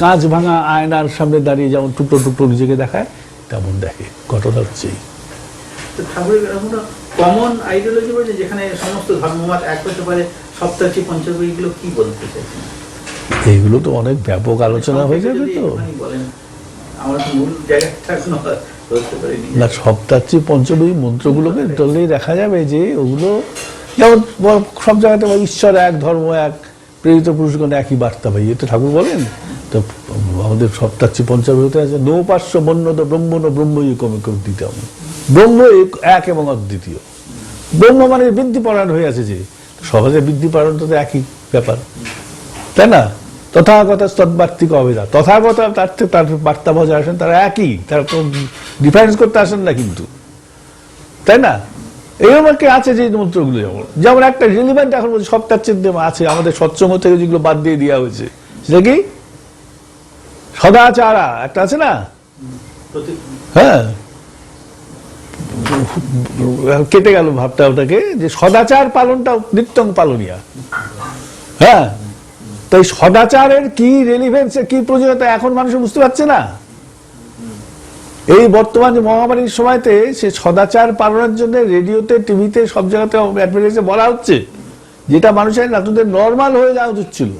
কাঁচ ভাঙা আয়নার সামনে দাঁড়িয়ে যেমন টুকরো টুকরো নিজেকে দেখায়, তেমন দেখে। ঘটনা হচ্ছে ঠাকুরের কমন আইডিওলজি বলছে, যেখানে সমস্ত ধর্মমত এক হতে পারে, সপ্তাহে পঞ্চবী এগুলো কি বলতে চাইছেন? এইগুলো তো অনেক ব্যাপক আলোচনা হয়ে যাবে তো। বলেন, আমার মূল জায়গাটা ধরতে পারিনি। না, সপ্তাহে পঞ্চমী মন্ত্রগুলোকে ধরলেই দেখা যাবে যে ওগুলো যেমন সব জায়গাতে ঈশ্বর এক, ধর্ম এক, প্রেরিত পুরুষগণ একই বার্তা পাই, এটা ঠাকুর বলেন। তো আমাদের সপ্তাহে পঞ্চমীতে আছে নৌপাস্য বন্যত ব্রহ্ম ন ব্রহ্মৈকমেক দ্বিতীয়, ব্রহ্ম এক এবং অদ্বিতীয়। ব্রহ্ম মানে বৃদ্ধিপরায়ণ হয়ে আছে, যে সহজে বৃদ্ধিপরায়ণ তো একই ব্যাপার, তাই না? তথাগত তদ্বার্তিক অভেদা, তথাগত তার থেকে তার বার্তা বজায় আসেন, তারা একই, তারা তো ডিফারেন্স করতে আসেন না কিন্তু, তাই না? এরকম কি আছে যে মন্ত্রগুলো, যেমন একটা রিলিভেন্ট এখন বলছে সপ্তাহে আছে আমাদের সৎসঙ্গ থেকে যেগুলো বাদ দিয়ে দেওয়া হয়েছে, সেটা কি সদাচারা একটা আছে না? হ্যাঁ, কেটে গেল ভাবটা ওটাকে, যে সদাচার পালনটা নিত্যং পালনীয়। হ্যাঁ, তো এই সদাচারের কি রেলিভেন্স, কি প্রয়োজনীয়তা এখন মানুষ বুঝতে পারছে না। এই বর্তমান মহামারীর সময়তে সে সদাচার পালনের জন্য রেডিওতে, টিভিতে, সব জায়গাতে অ্যাডভার্টাইজে বলা হচ্ছে, যেটা মানুষের নাতুদের নর্মাল হয়ে যাওয়া উচিত ছিল,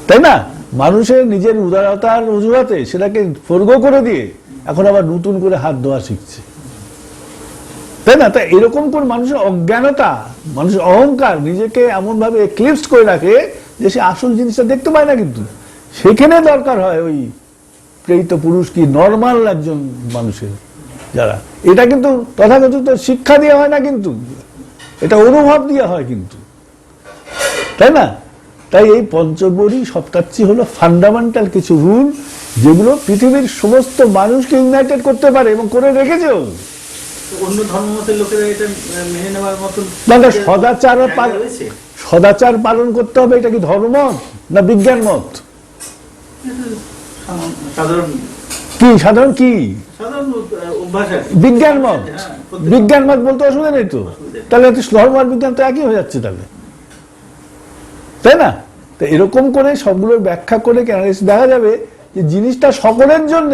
তাই না? মানুষের নিজের উদারতার অজুহাতে সেটাকে ফর্গো করে দিয়ে এখন আবার নতুন করে হাত ধোয়া শিখছে, তাই না? তাই এরকম করে মানুষের অজ্ঞানতা, মানুষের অহংকার নিজেকে এমন ভাবে এক্লিপস করে রাখে যে সে আসল জিনিসটা দেখতে পায় না। কিন্তু সেখানে দরকার হয় ওই প্রেরিত পুরুষ কি নর্মাল একজন মানুষের, যারা এটা কিন্তু তথাকথিত শিক্ষা দেওয়া হয় না, কিন্তু এটা অনুভব দেওয়া হয় কিন্তু, তাই না? তাই এই পঞ্চগৌরী সপ্তাহী হলো ফান্ডামেন্টাল কিছু রুল, যেগুলো পৃথিবীর সমস্ত মানুষকে ইউনাইটেড করতে পারে এবং করে রেখেছেও। অন্য ধর্মমতের লোকেরা এটা মেনে নেওয়ার মতন সদাচার পালন করতে হবে, এটা কি ধর্মমত না বিজ্ঞান মত? সাধারণ কি সাধারণ কি অভ্যাস, বিজ্ঞান মত। বিজ্ঞান মত বলতে অসুবিধা নেই তো, তাহলে ধর্ম আর বিজ্ঞান তো একই হয়ে যাচ্ছে তাহলে, তাই না? তো এরকম করে সবগুলোর ব্যাখ্যা করে দেখা যাবে যে জিনিসটা সকলের জন্য,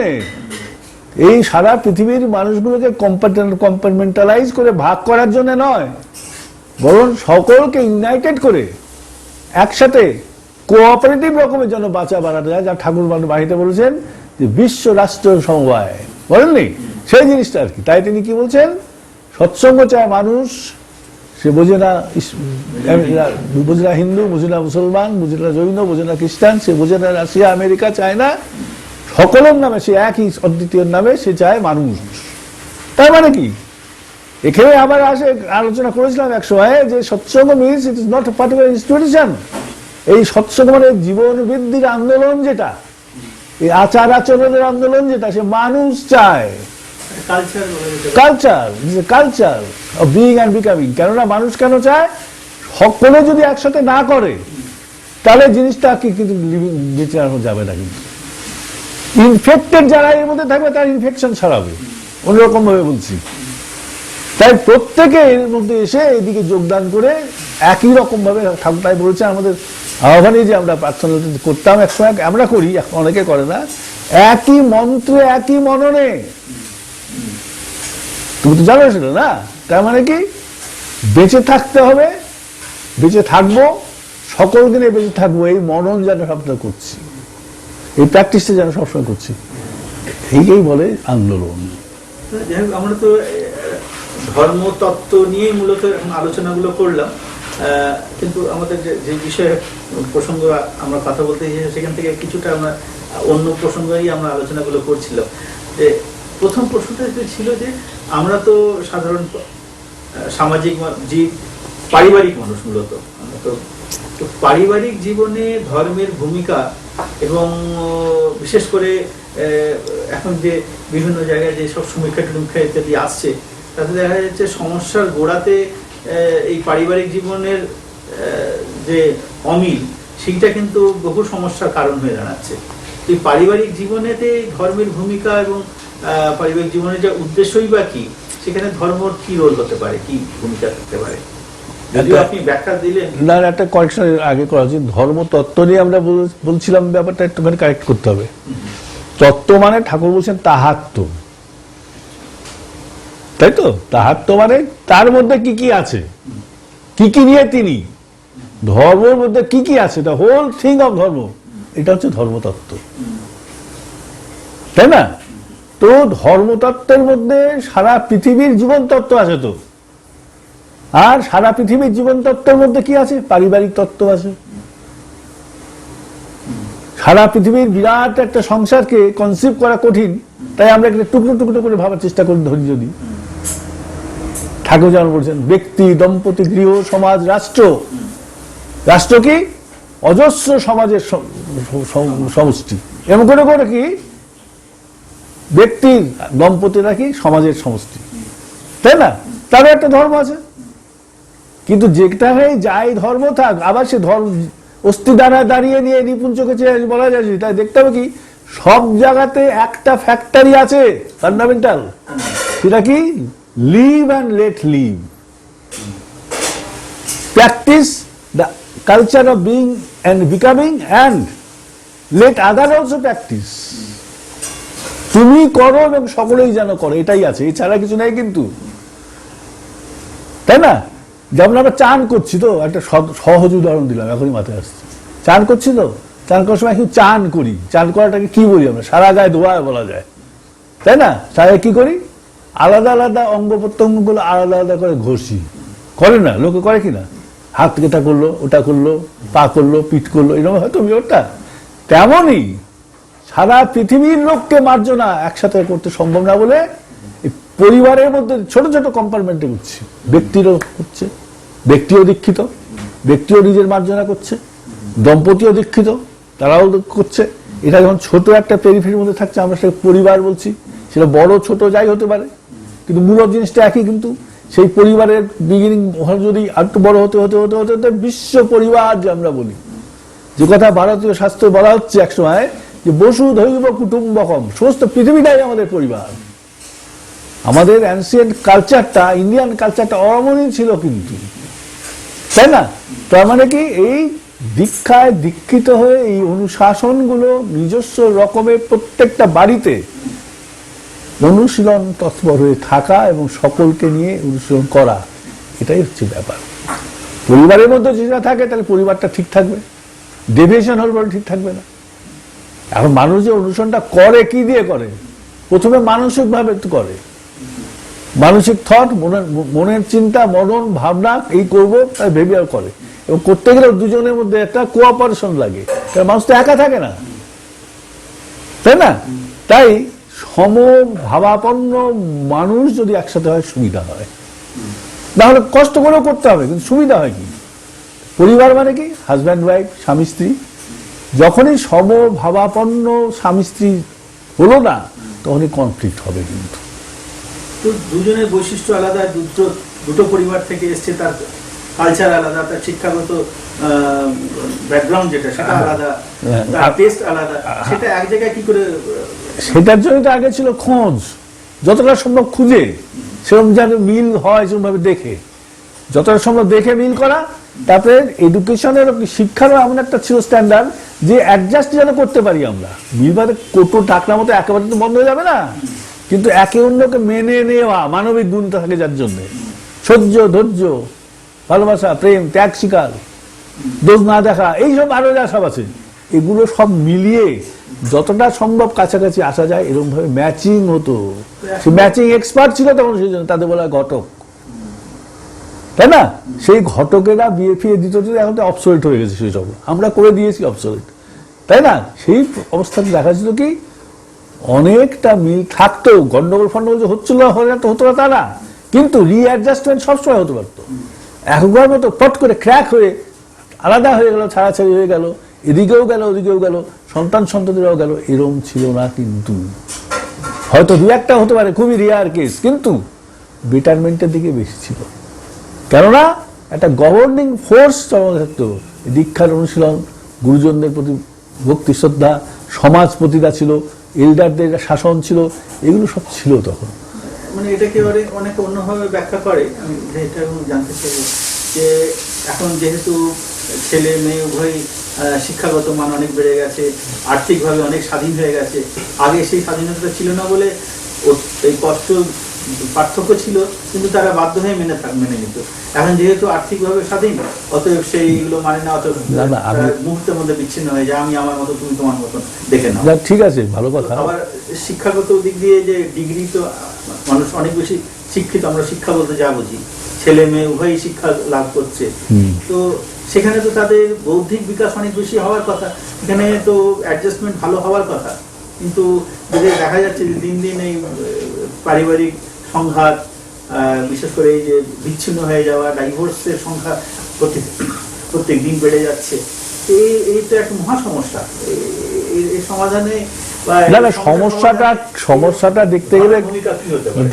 এই সারা পৃথিবীর মানুষগুলোকে কম্পার্টমেন্টালাইজ করে ভাগ করার জন্য নয়, বরং সকলকে ইউনাইটেড করে একসাথে কোঅপারেটিভ রকমের জন্য বাঁচা বাড়ানো যায়, যা ঠাকুর বাড়িতে বলেছেন যে বিশ্ব রাষ্ট্র সমবায়, বলেননি সেই জিনিসটা আর কি। তাই তিনি কি বলছেন, সৎসঙ্গ চায় মানুষ, সে বোঝে না হিন্দু, বোঝে না মুসলমান, বোঝে না জৈন, বোঝে না খ্রিস্টান, সে বোঝে না রাশিয়া আমেরিকা, চায় না, সকলের নামে সে একই অদ্বিতীয় নামে সে চায় মানুষ। তার মানে কি, এখানে আবার আলোচনা করেছিলাম এক সময় যে সৎসঙ্গ means it is not a particular institution. এই সৎসঙ্গ মানে জীবন বৃদ্ধির আন্দোলন, যেটা এই আচার আচরণের আন্দোলন, যেটা সে মানুষ চায়, culture of being and becoming. কেননা মানুষ কেন চায়, সকলে যদি একসাথে না করে তাহলে জিনিসটা কি কিন্তু বেঁচে যাবে না। কিন্তু ইনফেক্টেড যারা এর মধ্যে থাকবে তার ইনফেকশন ছড়াবে, অন্যরকম ভাবে বলছি। তাই প্রত্যেকে এর মধ্যে এসে এদিকে যোগদান করে একই রকম ভাবে, ঠাকুর তাই বলেছে আমাদের আহ্বানে যে আমরা প্রার্থনা করতাম একসময়, আমরা করি, অনেকে করে না, একই মন্ত্রে একই মননে। তুমি তো জানো সেটা না? তার মানে কি, বেঁচে থাকতে হবে, বেঁচে থাকবো, সকল দিনে বেঁচে থাকবো, এই মনন যেন সবসময় করছি, এই প্র্যাকটিসটা যেন সবসময় করছি, এইটাই বলে আন্দোলন। আমরা তো ধর্মতত্ত্ব নিয়েই মূলত এখন আলোচনাগুলো করলাম, কিন্তু আমাদের যে বিষয়ে প্রসঙ্গ আমরা কথা বলতে সেখান থেকে কিছুটা আমরা অন্য প্রসঙ্গেই আমরা আলোচনাগুলো করছিলাম। যে প্রথম প্রশ্নটা ছিল যে আমরা তো সাধারণ সামাজিক জীব, পারিবারিক মানুষ মূলত, তো পারিবারিক জীবনে ধর্মের ভূমিকা এবং বিশেষ করে এখন যে বিভিন্ন জায়গায় যে সব সমীক্ষা টমীক্ষা ইত্যাদি আসছে, তাতে দেখা যাচ্ছে সমস্যার গোড়াতে এই পারিবারিক জীবনের যে অমিল, সেইটা কিন্তু বহু সমস্যার কারণ হয়ে দাঁড়াচ্ছে। এই পারিবারিক জীবনেতে ধর্মের ভূমিকা এবং পারিবারিক জীবনের যে উদ্দেশ্যই বা কি, সেখানে ধর্মর কি রোল হতে পারে, কি ভূমিকা থাকতে পারে, আপনি ব্যাখ্যা দিলেন। না, একটা কারেকশন আগে করা উচিত। ধর্ম তত্ত্ব নিয়ে আমরা বলছিলাম, ব্যাপারটা একটুখানি কারেক্ট করতে হবে। তত্ত্ব মানে ঠাকুর বলছেন তাহাত্ম, তাই তো? তাহাত্ম মানে তার মধ্যে কি কি আছে, কি কি নিয়ে তিনি ধর্মের মধ্যে কি কি আছে, দ্য হোল থিং অফ ধর্ম, এটা হচ্ছে ধর্মতত্ত্ব, তাই না? তো ধর্মতত্ত্বের মধ্যে সারা পৃথিবীর জীবন তত্ত্ব আছে তো, আর সারা পৃথিবীর জীবন তত্ত্বের মধ্যে কি আছে? পারিবারিক তত্ত্ব আছে। সারা পৃথিবীর বিরাট একটা সংসারকে কনসিভ করা কঠিন, তাই আমরা একটা টুকরো টুকরো করে ভাবার চেষ্টা করি। ধরি যদি ঠাকুর যেমন বলছেন, ব্যক্তি, দম্পতি, গৃহ, সমাজ, রাষ্ট্র। রাষ্ট্র কি? অজস্র সমাজের সমষ্টি। এমন করে করে কি ব্যক্তির, দম্পতিরা কি সমাজের সমষ্টি, তাই না? তারও একটা ধর্ম আছে। কিন্তু যেখানে যাই ধর্ম থাক, আবার সে ধর্ম অস্থি দ্বারা দাঁড়িয়ে নিয়ে নিপুণ চোখে বলা যায়, তাই দেখতে হবে কি সব জায়গাতে একটা ফ্যাক্টরি আছে ফান্ডামেন্টাল, সেটা কি? Live and let live, practice the culture of being and becoming, and let other also practice. তুমি করো এবং সকলেই যেন করো, এটাই আছে, এছাড়া কিছু নাই কিন্তু, তাই না? যেমন আমরা চান করছি, তো একটা সহজ উদাহরণ দিলাম, এখনই মাথায় আসছে। চান করছি তো, চান করার সময় কেউ চান করি, চান করাটাকে কি বলি আমরা? সারা গায়ে ধোয়া বলা যায়, তাই না? সারা কি করি? আলাদা আলাদা অঙ্গ প্রত্যঙ্গগুলো আলাদা আলাদা করে ঘষি, করে না? লোকে করে কিনা? হাত এটা করলো, ওটা করলো, পা করলো, পিঠ করলো, এরকম হয়তো ব্যাপারটা। তেমনই সারা পৃথিবীর লোককে মার্জনা একসাথে করতে সম্ভব না বলে পরিবারের মধ্যে ছোট ছোট কম্পার্টমেন্টে করছি। ব্যক্তিরও হচ্ছে, ব্যক্তিও দীক্ষিত, ব্যক্তিও নিজের মার্জনা করছে, দম্পতিও দীক্ষিত, তারাও করছে। এটা যখন ছোট একটা পেরিফেরির মধ্যে থাকছে, আমরা সেটা পরিবার বলছি, সেটা বড় ছোট যাই হতে পারে, কিন্তু মূল জিনিসটা একই। কিন্তু সেই পরিবারের বিগিনিং যদি আরেকটু বড় হতে হতে হতে হতে হতে বিশ্ব পরিবার যে আমরা বলি, যে কথা ভারতীয় শাস্ত্র বলা হচ্ছে একসময়, যে বসুধৈব কুটুম্বকম, সমস্ত পৃথিবীটাই আমাদের পরিবার। আমাদের অ্যানসিয়েন্ট কালচারটা, ইন্ডিয়ান কালচারটা অরমণীয় ছিল কিন্তু, তাই না? তার মানে কি এই দীক্ষায় দীক্ষিত হয়ে এই অনুশাসনগুলো নিজস্ব রকমের প্রত্যেকটা বাড়িতে অনুশীলন তৎপর হয়ে থাকা এবং সকলকে নিয়ে অনুশীলন করা, এটাই হচ্ছে ব্যাপার। পরিবারের মধ্যে যেটা থাকে তাহলে পরিবারটা ঠিক থাকবে, ডেভিয়েশন হল বলে ঠিক থাকবে না। এখন মানুষ যে অনুসরণটা করে, কি দিয়ে করে? প্রথমে মানসিক ভাবে করে, মানসিক থট, মনের চিন্তা, মনন ভাবনা, এই করবো তাই ভেবে আর করে। এবং করতে গেলে দুজনের মধ্যে একটা কোঅপারেশন লাগে, কারণ মানুষ তো একা থাকে না, তাই না? তাই সমভাবাপন্ন মানুষ যদি একসাথে হয় সুবিধা হয়, তাহলে কষ্ট করেও করতে হবে, কিন্তু সুবিধা হয় কি? পরিবার মানে কি? হাজব্যান্ড ওয়াইফ, স্বামী স্ত্রী। যখনই সমভাবাপন্ন স্বামী স্ত্রী হলো না, তখনই কনফ্লিক্ট হবে। কিন্তু তো দুজনের বৈশিষ্ট্য আলাদা, দুটো পরিবার থেকে এসছে, তার কালচার আলাদা, তার শিক্ষাগত ব্যাকগ্রাউন্ড যেটা সেটা আলাদা, তার টেস্ট আলাদা, সেটা এক জায়গায় কি করে? সেটার জন্য তো আগে ছিল খোঁজ, যতটা সম্ভব খুঁজে, সেরকম যেন মিল হয় সেরকম ভাবে দেখে, যতটা সম্ভব দেখে মিল করা। তারপরে এডুকেশনের, শিক্ষারও এমন একটা ছিল স্ট্যান্ডার্ড যে অ্যাডজাস্ট যেন করতে পারি আমরা। মিলবাদে কোটো টাকলা মতো একেবারে তো বন্ধ হয়ে যাবে না, কিন্তু একে অন্যকে মেনে নেওয়া, মানবিক গুণটা থাকে যার জন্য, সহ্য, ধৈর্য, ভালোবাসা, প্রেম, ত্যাগ স্বীকার, দোষ না দেখা, এইসব আরো যা সব আছে, এগুলো সব মিলিয়ে যতটা সম্ভব কাছাকাছি আসা যায়, এরকম ভাবে ম্যাচিং হতো। সে ম্যাচিং এক্সপার্ট ছিল তখন, সেই জন্য তাদের বলা ঘটক, তাই না? সেই ঘটকেরা বিয়ে ফিয়ে দিত, এখন তো অবসোলেট হয়ে গেছে সেই সব, আমরা করে দিয়েছি অবসোলেট, তাই না? সেই অবস্থাতে দেখা যেত কি অনেকটা মিল থাকতো, গন্ডগোল ফন্ডগোল যে হচ্ছিল হতো না তা না, কিন্তু রিঅ্যাডজাস্টমেন্ট সবসময় হতে পারতো। একবার মতো পট করে ক্র্যাক হয়ে আলাদা হয়ে গেল, ছাড়াছাড়ি হয়ে গেল, এদিকেও গেল ওদিকেও গেল, সন্তানদেরও গেল, এরকম ছিল না। কিন্তু হয়তো দু একটা হতে পারে, খুবই রেয়ার কেস, কিন্তু বেটারমেন্টের দিকে বেশি ছিল। কেননা একটা গভর্নিং ফোর্স থাকতো, দীক্ষার অনুশীলন, গুরুজনদের প্রতি ভক্তি শ্রদ্ধা, সমাজ প্রতিটা ছিল, এল্ডারদের শাসন ছিল, এগুলো সব ছিল তখন। মানে এটাকে অনেকে অন্যভাবে ব্যাখ্যা করে, আমি এটা জানতে চাই যে এখন যেহেতু ছেলে মেয়ে উভয়ই শিক্ষাগত মান অনেক বেড়ে গেছে, আর্থিকভাবে অনেক স্বাধীন হয়ে গেছে, আগে সেই স্বাধীনতা ছিল না বলে এই কষ্ট কিন্তু পার্থক্য ছিল, কিন্তু তারা বাধ্য হয়ে মেনে নিত। এখন যেহেতু আর্থিকভাবে স্বাধীন, অতএব সেইগুলো মানে না, অতএব মুহূর্তের মধ্যে বিচ্ছিন্ন হয়ে যায়, আমি আমার মতো, তুমি তোমার মতন দেখে নাও। ঠিক আছে, ভালো কথা। আবার শিক্ষাগত দিক দিয়ে যে ডিগ্রি, তো মানুষ অনেক বেশি শিক্ষিত, আমরা শিক্ষা বলতে যা বুঝি, ছেলে মেয়ে উভয়ই শিক্ষা লাভ করছে, তো সেখানে তো তাদের বৌদ্ধিক বিকাশ অনেক বেশি হওয়ার কথা, এখানে তো অ্যাডজাস্টমেন্ট ভালো হওয়ার কথা। কিন্তু যদি দেখা যাচ্ছে যে দিন দিন এই পারিবারিক সংঘাত, বিশেষ করে এই যে বিচ্ছিন্ন হয়ে যাওয়া, ডাইভোর্সের সংখ্যা প্রত্যেক দিন বেড়ে যাচ্ছে, এই তো একটা মহা সমস্যা। এই সমাধানে সমস্যাটা দেখতে গেলে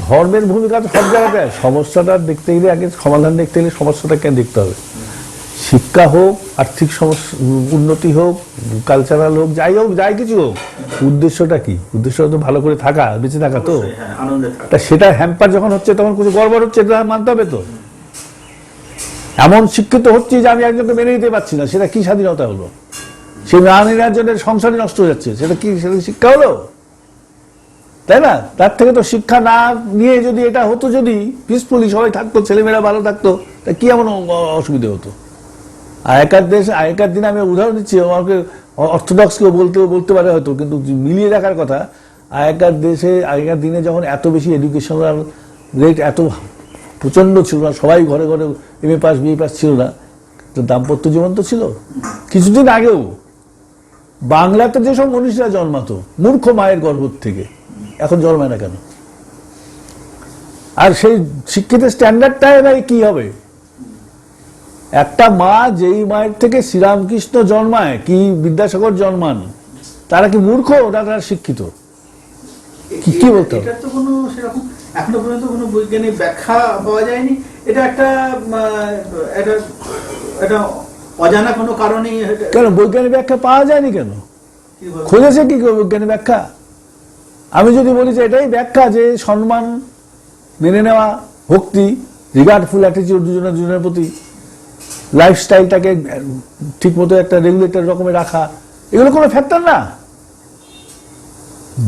ধর্মের ভূমিকা তো সব জায়গাতে। সমস্যাটা দেখতে গেলে আগে সমাধান দেখতে গেলে সমস্যাটা কেন দেখতে হবে। শিক্ষা হোক, আর্থিক উন্নতি হোক, কালচারাল হোক, যাই কিছু হোক, উদ্দেশ্যটা কি? উদ্দেশ্যটা তো ভালো করে থাকা, বেঁচে থাকা। তো তা সেটা হ্যাম্পার যখন হচ্ছে তখন কিছু গড়বড় হচ্ছে, এটা মানতে হবে। তো এমন শিক্ষিত হচ্ছে যে আমি একজনকে মেনে নিতে পারছি না, সেটা কি স্বাধীনতা হলো? সে না নেওয়ার জন্য সংসারই নষ্ট হয়ে যাচ্ছে, সেটা কি শিক্ষা হলো? তাই না? তার থেকে তো শিক্ষা না নিয়ে যদি এটা হতো, যদি পিসফুলি সবাই থাকতো, ছেলেমেয়েরা ভালো থাকতো, তা কি এমন অসুবিধা হতো? আগেকার দিনে আমি উদাহরণ দিচ্ছি, আমাকে অর্থোডক্স কেউ বলতে পারে হয়তো, কিন্তু মিলিয়ে রাখার কথা। আগেকার দিনে যখন এত বেশি এডুকেশনাল রেট এত প্রচন্ড ছিল না, সবাই ঘরে ঘরে MA পাস BA পাস ছিল না, তো দাম্পত্য জীবন তো ছিল। কিছুদিন আগেও বাংলাতে যেসব মনীষীরা জন্মাতো মূর্খ মায়ের গর্ভ থেকে, এখন জন্মায় না কেন? আর সেই শিক্ষিত স্ট্যান্ডার্ডটাই ভাই কি হবে? একটা মা, যেই মায়ের থেকে শ্রীরামকৃষ্ণ জন্মায়, কি বিদ্যাসাগর জন্মান, তারা কি মূর্খ? তারা শিক্ষিত? কি বলতে হবে? এটা তো কোনো সেরকম এখনো পর্যন্ত কোনো বৈজ্ঞানিক ব্যাখ্যা পাওয়া যায়নি। এটা একটা অজানা কোনো কারণেই। কেন বৈজ্ঞানিক ব্যাখ্যা পাওয়া যায়নি? কেন খুঁজেছে কি বৈজ্ঞানিক ব্যাখ্যা? আমি যদি বলি যে এটাই ব্যাখ্যা, যে সম্মান, মেনে নেওয়া, ভক্তি, রিগার্ডফুল অ্যাটিটিউড দুজনের প্রতি, লাইফস্টাইলটাকে ঠিক মতো একটা রেগুলেটর রকমের রাখা, এগুলো কোনো ফ্যাক্টর না।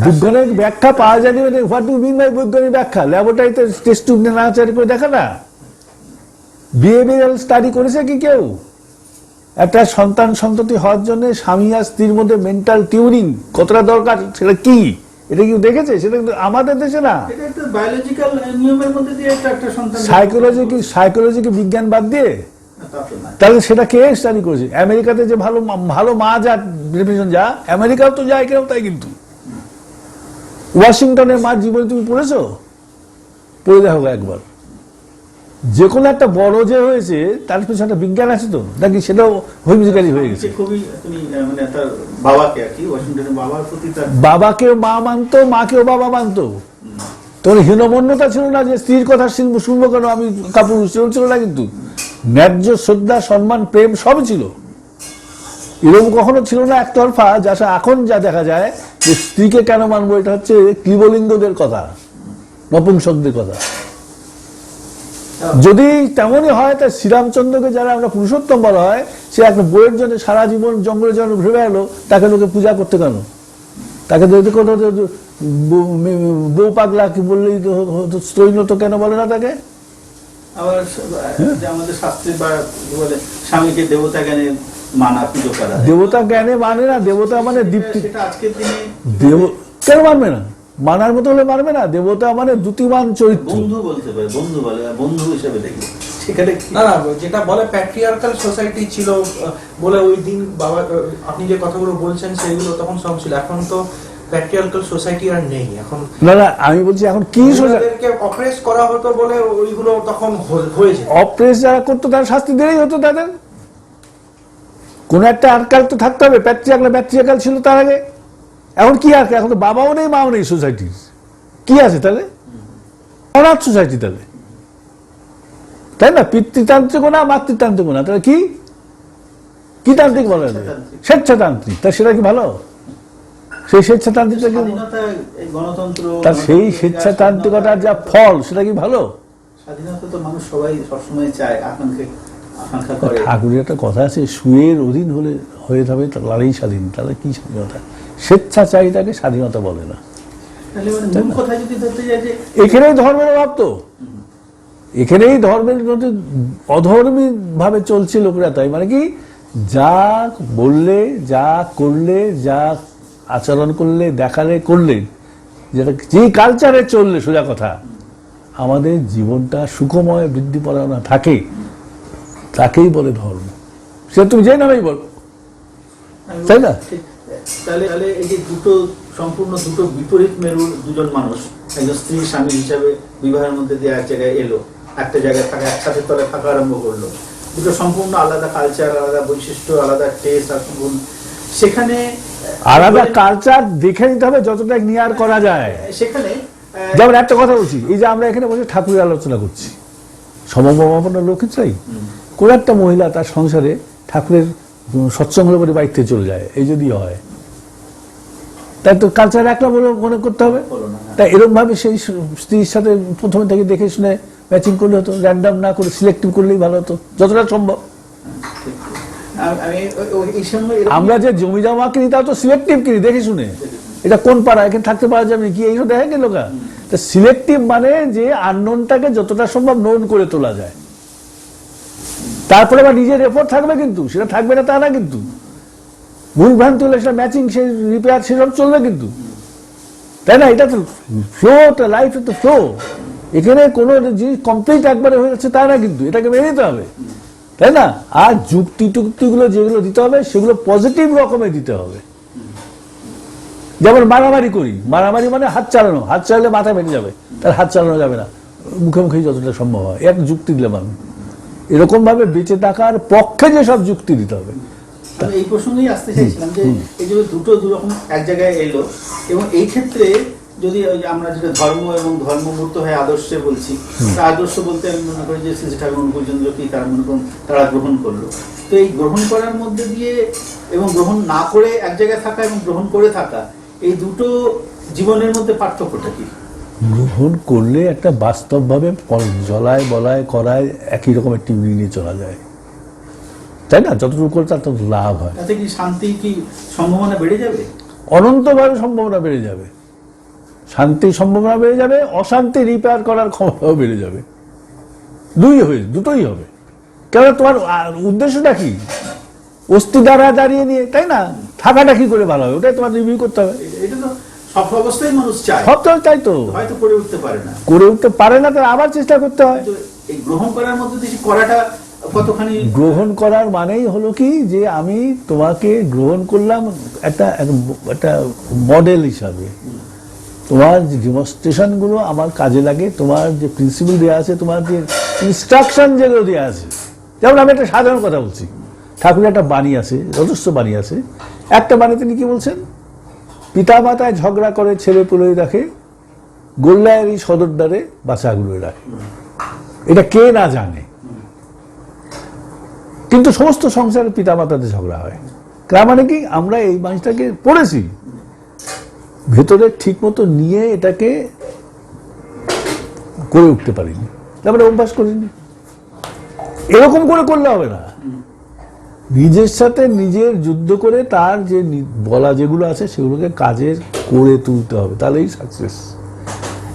বৈজ্ঞানিক ব্যাখ্যা পাওয়া যায়নি মানে হোয়াট ডু মিন বাই বৈজ্ঞানিক ব্যাখ্যা? ল্যাবরেটরিতে টেস্ট টিউব নিয়ে নাড়াচাড়ি করে দেখা না? বিহেভিয়ারাল স্টাডি করেছে কি কেউ? একটা সন্ততি হওয়ার জন্য স্বামী আর স্ত্রীর মধ্যে মেন্টাল টিউনিং কতটা দরকার, সেটা কি এটা কি দেখেছে? সেটা কিন্তু আমাদের দেশে না। সাইকোলজিকে বিজ্ঞান বাদ দিয়ে তাহলে সেটা কে স্টাডি করেছে? আমেরিকাতে যে ভালো মা যা রেপুটেশন, যা আমেরিকাও তো যায় কেউ, তাই কিন্তু ওয়াশিংটনের মার জীবনে তুমি পড়েছো? পড়ে দেখো একবার। যে কোনো একটা বড় যে হয়েছে তার পিছনে একটা বিজ্ঞান আছে তো, নাকি সেটাও হুইমজিক্যালি হয়ে গেছে? বাবাকেও মা মানতো, মাকেও বাবা মানতো। তখন হীনমন্যতা ছিল না যে স্ত্রীর কথা শুনবো কেন, আমি কাপুরুষ ছিল না। কিন্তু ন্যায্য শ্রদ্ধা, সম্মান, প্রেম সবই ছিল। এরকম কখনো ছিল না একতরফা, যা এখন যা দেখা যায় যে স্ত্রীকে কেন মানবো, এটা হচ্ছে ক্লীবলিঙ্গদের কথা, নপুংসকদের কথা। যদি তেমনই হয়, তা শ্রীরামচন্দ্রকে যারা আমরা পুরুষোত্তম বলা হয়, সে একটা বইয়ের জন্য সারা জীবন জঙ্গলে যখন ঘুরে এলো, তাকে লোকে পূজা করতে কেন? তাকে যদি কোনো বউ পাগলা কি বললেই স্তৈনত কেন বলে না তাকে? আবার আমাদের শাস্ত্রে স্বামীকে দেবতা জ্ঞানে মানা, পুজো করা। দেবতা জ্ঞানে মানে না, দেবতা মানে দীপ্তি। আজকের দিনে কেন মানবে না? মানার মতো হলে মানবে না। দেবতা মানে দ্যুতিমান চরিত্র। বন্ধু বলতে পারে, বন্ধু বলে, বন্ধু হিসেবে দেখি সেখানে না, যেটা বলে প্যাট্রিয়ার্কাল সোসাইটি ছিল বলে ওই দিন বাবা আপনি যে কথাগুলো বলছেন সেগুলো তখন সব ছিল। এখন তো প্যাট্রিয়ার্কাল সোসাইটি আর নেই। এখন না আমি বলছি এখন কি ওদেরকে অপ্রেস করা হতো বলে ওইগুলো তখন হয়েছে। অপ্রেস যারা করতো তার শাস্তি দিলেই হতো তাদের। কোন একটা আটকাল তো থাকতে হবে। প্যাট্রিয়ার্কাল ছিল তার আগে। এখন কি আর, এখন তো বাবাও নেই মাও নেই সোসাইটির। কি আছে তাহলে? অনাথ সোসাইটি তাহলে, তাই না? পিতৃতান্ত্রিক না, মাতৃতান্ত্রিক না, তাহলে কি তান্ত্রিক বলে? স্বেচ্ছাতান্ত্রিক। তা সেটা কি ভালো? সেই স্বেচ্ছাতান্ত্রিকটা কি, তার সেই স্বেচ্ছাতান্ত্রিকতার যা ফল, সেটা কি ভালো? স্বাধীনতা তো মানুষ সবাই সবসময় চায়, আকাঙ্ক্ষা করে। ঠাকুরের একটা কথা আছে, সুয়ের অধীন হয়ে যাবে তাহলেই স্বাধীন। তাহলে কি স্বাধীনতা? স্বেচ্ছাচারিতাকে স্বাধীনতা বলে না। তাহলে মানে মূল কথা যদি ধরতে যায় যে এখানেই ধর্মের অভাব তো, এখানেই ধর্মের মধ্যে অধর্মী ভাবে চলছে লোকেরা। তাই মানে কি, যা বললে, যা করলে, যা আচরণ করলে, দেখালে, করলে, যেটা যে কালচারে চললে, সোজা কথা, আমাদের জীবনটা সুখময় বৃদ্ধিপরায়ণ থাকে, তাকেই বলে ধর্ম। সে তুমি যে নামেই বলো, তাই না? ঠিক। তাহলে তাহলে এই যে সম্পূর্ণ দুটো বিপরীত মেরুর দুজন মানুষ, একজন স্ত্রী স্বামী হিসাবে বিবাহের মধ্যে দিয়ে এক জায়গায় এলো, একটা জায়গায় থাকা, একসাথে তলে থাকা আরম্ভ করলো, দুটো সম্পূর্ণ আলাদা কালচার, আলাদা বৈশিষ্ট্য, আলাদা টেস্ট আর গুণ, সেখানে আলাদা কালচার দেখে নিতে হবে যতটা নিয়ার করা যায়। সেখানে যেমন একটা কথা বলছি, এই যে আমরা এখানে বসে ঠাকুরের আলোচনা করছি, সমভাবনা লোকে চাই, কোন একটা মহিলা তার সংসারে ঠাকুরের সৎসঙ্গ করে বাড়িতে চলে যায়, এই যদি হয়, তাই তো কালচার একলা বলে মনে করতে হবে। তাই এরকম ভাবে সেই স্ত্রীর সাথে প্রথমে থেকে দেখে শুনে ম্যাচিং করলে হতো, র্যান্ডাম না করে সিলেক্টিভ করলেই ভালো হতো যতটা সম্ভব। আমরা যে জমি জমা কিনি তাও তো সিলেক্টিভ কিনি, দেখে শুনে, এটা কোন পাড়া, এখানে থাকতে পারা যাবে কি, এইসব দেখা গেল। সিলেক্টিভ মানে যে আননোনটাকে যতটা সম্ভব নোন করে তোলা যায়, তারপরে আবার নিজের এফোর্ট থাকবে, কিন্তু সেটা থাকবে না তা না, কিন্তু ভুল ভ্রান্তি হলে সেটা ম্যাচিং, সে রিপেয়ার, সেসব চলবে কিন্তু, তাই না? এটা তো ফ্লো, লাইফ তো ফ্লো, এখানে কোনো জিনিস কমপ্লিট একবারে হয়ে যাচ্ছে তা না, কিন্তু এটাকে মেনে নিতে হবে, তাই না? আর যুক্তি টুক্তিগুলো যেগুলো দিতে হবে সেগুলো পজিটিভ রকমের দিতে হবে। যেমন মারামারি করি, মারামারি মানে হাত চালানো, হাত চালালে মাথা বেঁধে যাবে, তার হাত চালানো যাবে না, মুখে মুখেই যতটা সম্ভব হয় এক যুক্তি দিলাম আমি। এরকম ভাবে বেঁচে থাকার পক্ষে যে সব যুক্তি দিতে হবে। আমি এই প্রসঙ্গেই আসতে চাইছিলাম যে এই যে দুটো দুরকম এক জায়গায় এলো, এবং এই ক্ষেত্রে যদি আমরা যেটা ধর্ম এবং ধর্মমূর্ত হয়ে আদর্শে বলছি, আদর্শ বলতে আমি মনে করি যে শ্রী ঠাকুর অনুকূলচন্দ্র কি তারা মনে করুন তারা গ্রহণ করলো, তো এই গ্রহণ করার মধ্যে দিয়ে এবং গ্রহণ না করে এক জায়গায় থাকা এবং গ্রহণ করে থাকা, এই দুটো জীবনের মধ্যে পার্থক্যটা কি? গ্রহণ করলে একটা বাস্তবভাবে জলায় বলায় করায় একই রকমের টিউনিং নিয়ে চলা যায়, তাই না? যতটুকু করে তার তত লাভ হয়। তাতে কি শান্তি, কি সম্ভাবনা বেড়ে যাবে? অনন্তভাবে সম্ভাবনা বেড়ে যাবে, শান্তির সম্ভাবনা বেড়ে যাবে, অশান্তি রিপেয়ার করার ক্ষমতাও বেড়ে যাবে, দুটোই হবে। কেন, তোমার উদ্দেশ্যটা কি? অস্থি দ্বারা দাঁড়িয়ে নিয়ে, তাই না? থাকাটা কি করে ভালো হবে, ওটাই তোমার রিভিউ করতে হবে। এটা তো সব অবস্থায় মানুষ চায়, সব তো চাই, তো হয়তো করে উঠতে পারে না, তার আবার চেষ্টা করতে হয়। এই গ্রহণ করার মধ্যে দিয়ে করাটা কতখানি, গ্রহণ করার মানেই হলো কি, যে আমি তোমাকে গ্রহণ করলাম একটা মডেল হিসাবে, তোমার যে ডেমনস্ট্রেশন গুলো আমার কাজে লাগে, তোমার যে প্রিন্সিপাল দেওয়া আছে, তোমার যে ইনস্ট্রাকশন যেগুলো দেওয়া আছে। যেমন আমি একটা সাধারণ কথা বলছি, ঠাকুরের একটা বাণী আছে, যথেষ্ট বাণী আছে। একটা বাণী তিনি কি বলছেন, পিতা মাতায় ঝগড়া করে ছেলে পুলে রাখে, গোল্লায়ের এই সদর দ্বারে বাচ্চাগুলো রাখে। এটা কে না জানে, কিন্তু সমস্ত সংসারে পিতা মাতাতে ঝগড়া হয়। তার মানে কি, আমরা এই মানুষটাকে পড়েছি, ভেতরে ঠিক মতো নিয়ে এটাকে করে উঠতে পারিনি, তারপরে অভ্যাস করিনি। এরকম করে করলে হবে না, নিজের সাথে নিজের যুদ্ধ করে তার যে বলা যেগুলো আছে সেগুলোকে কাজে করে তুলতে হবে, তাহলেই সাকসেস।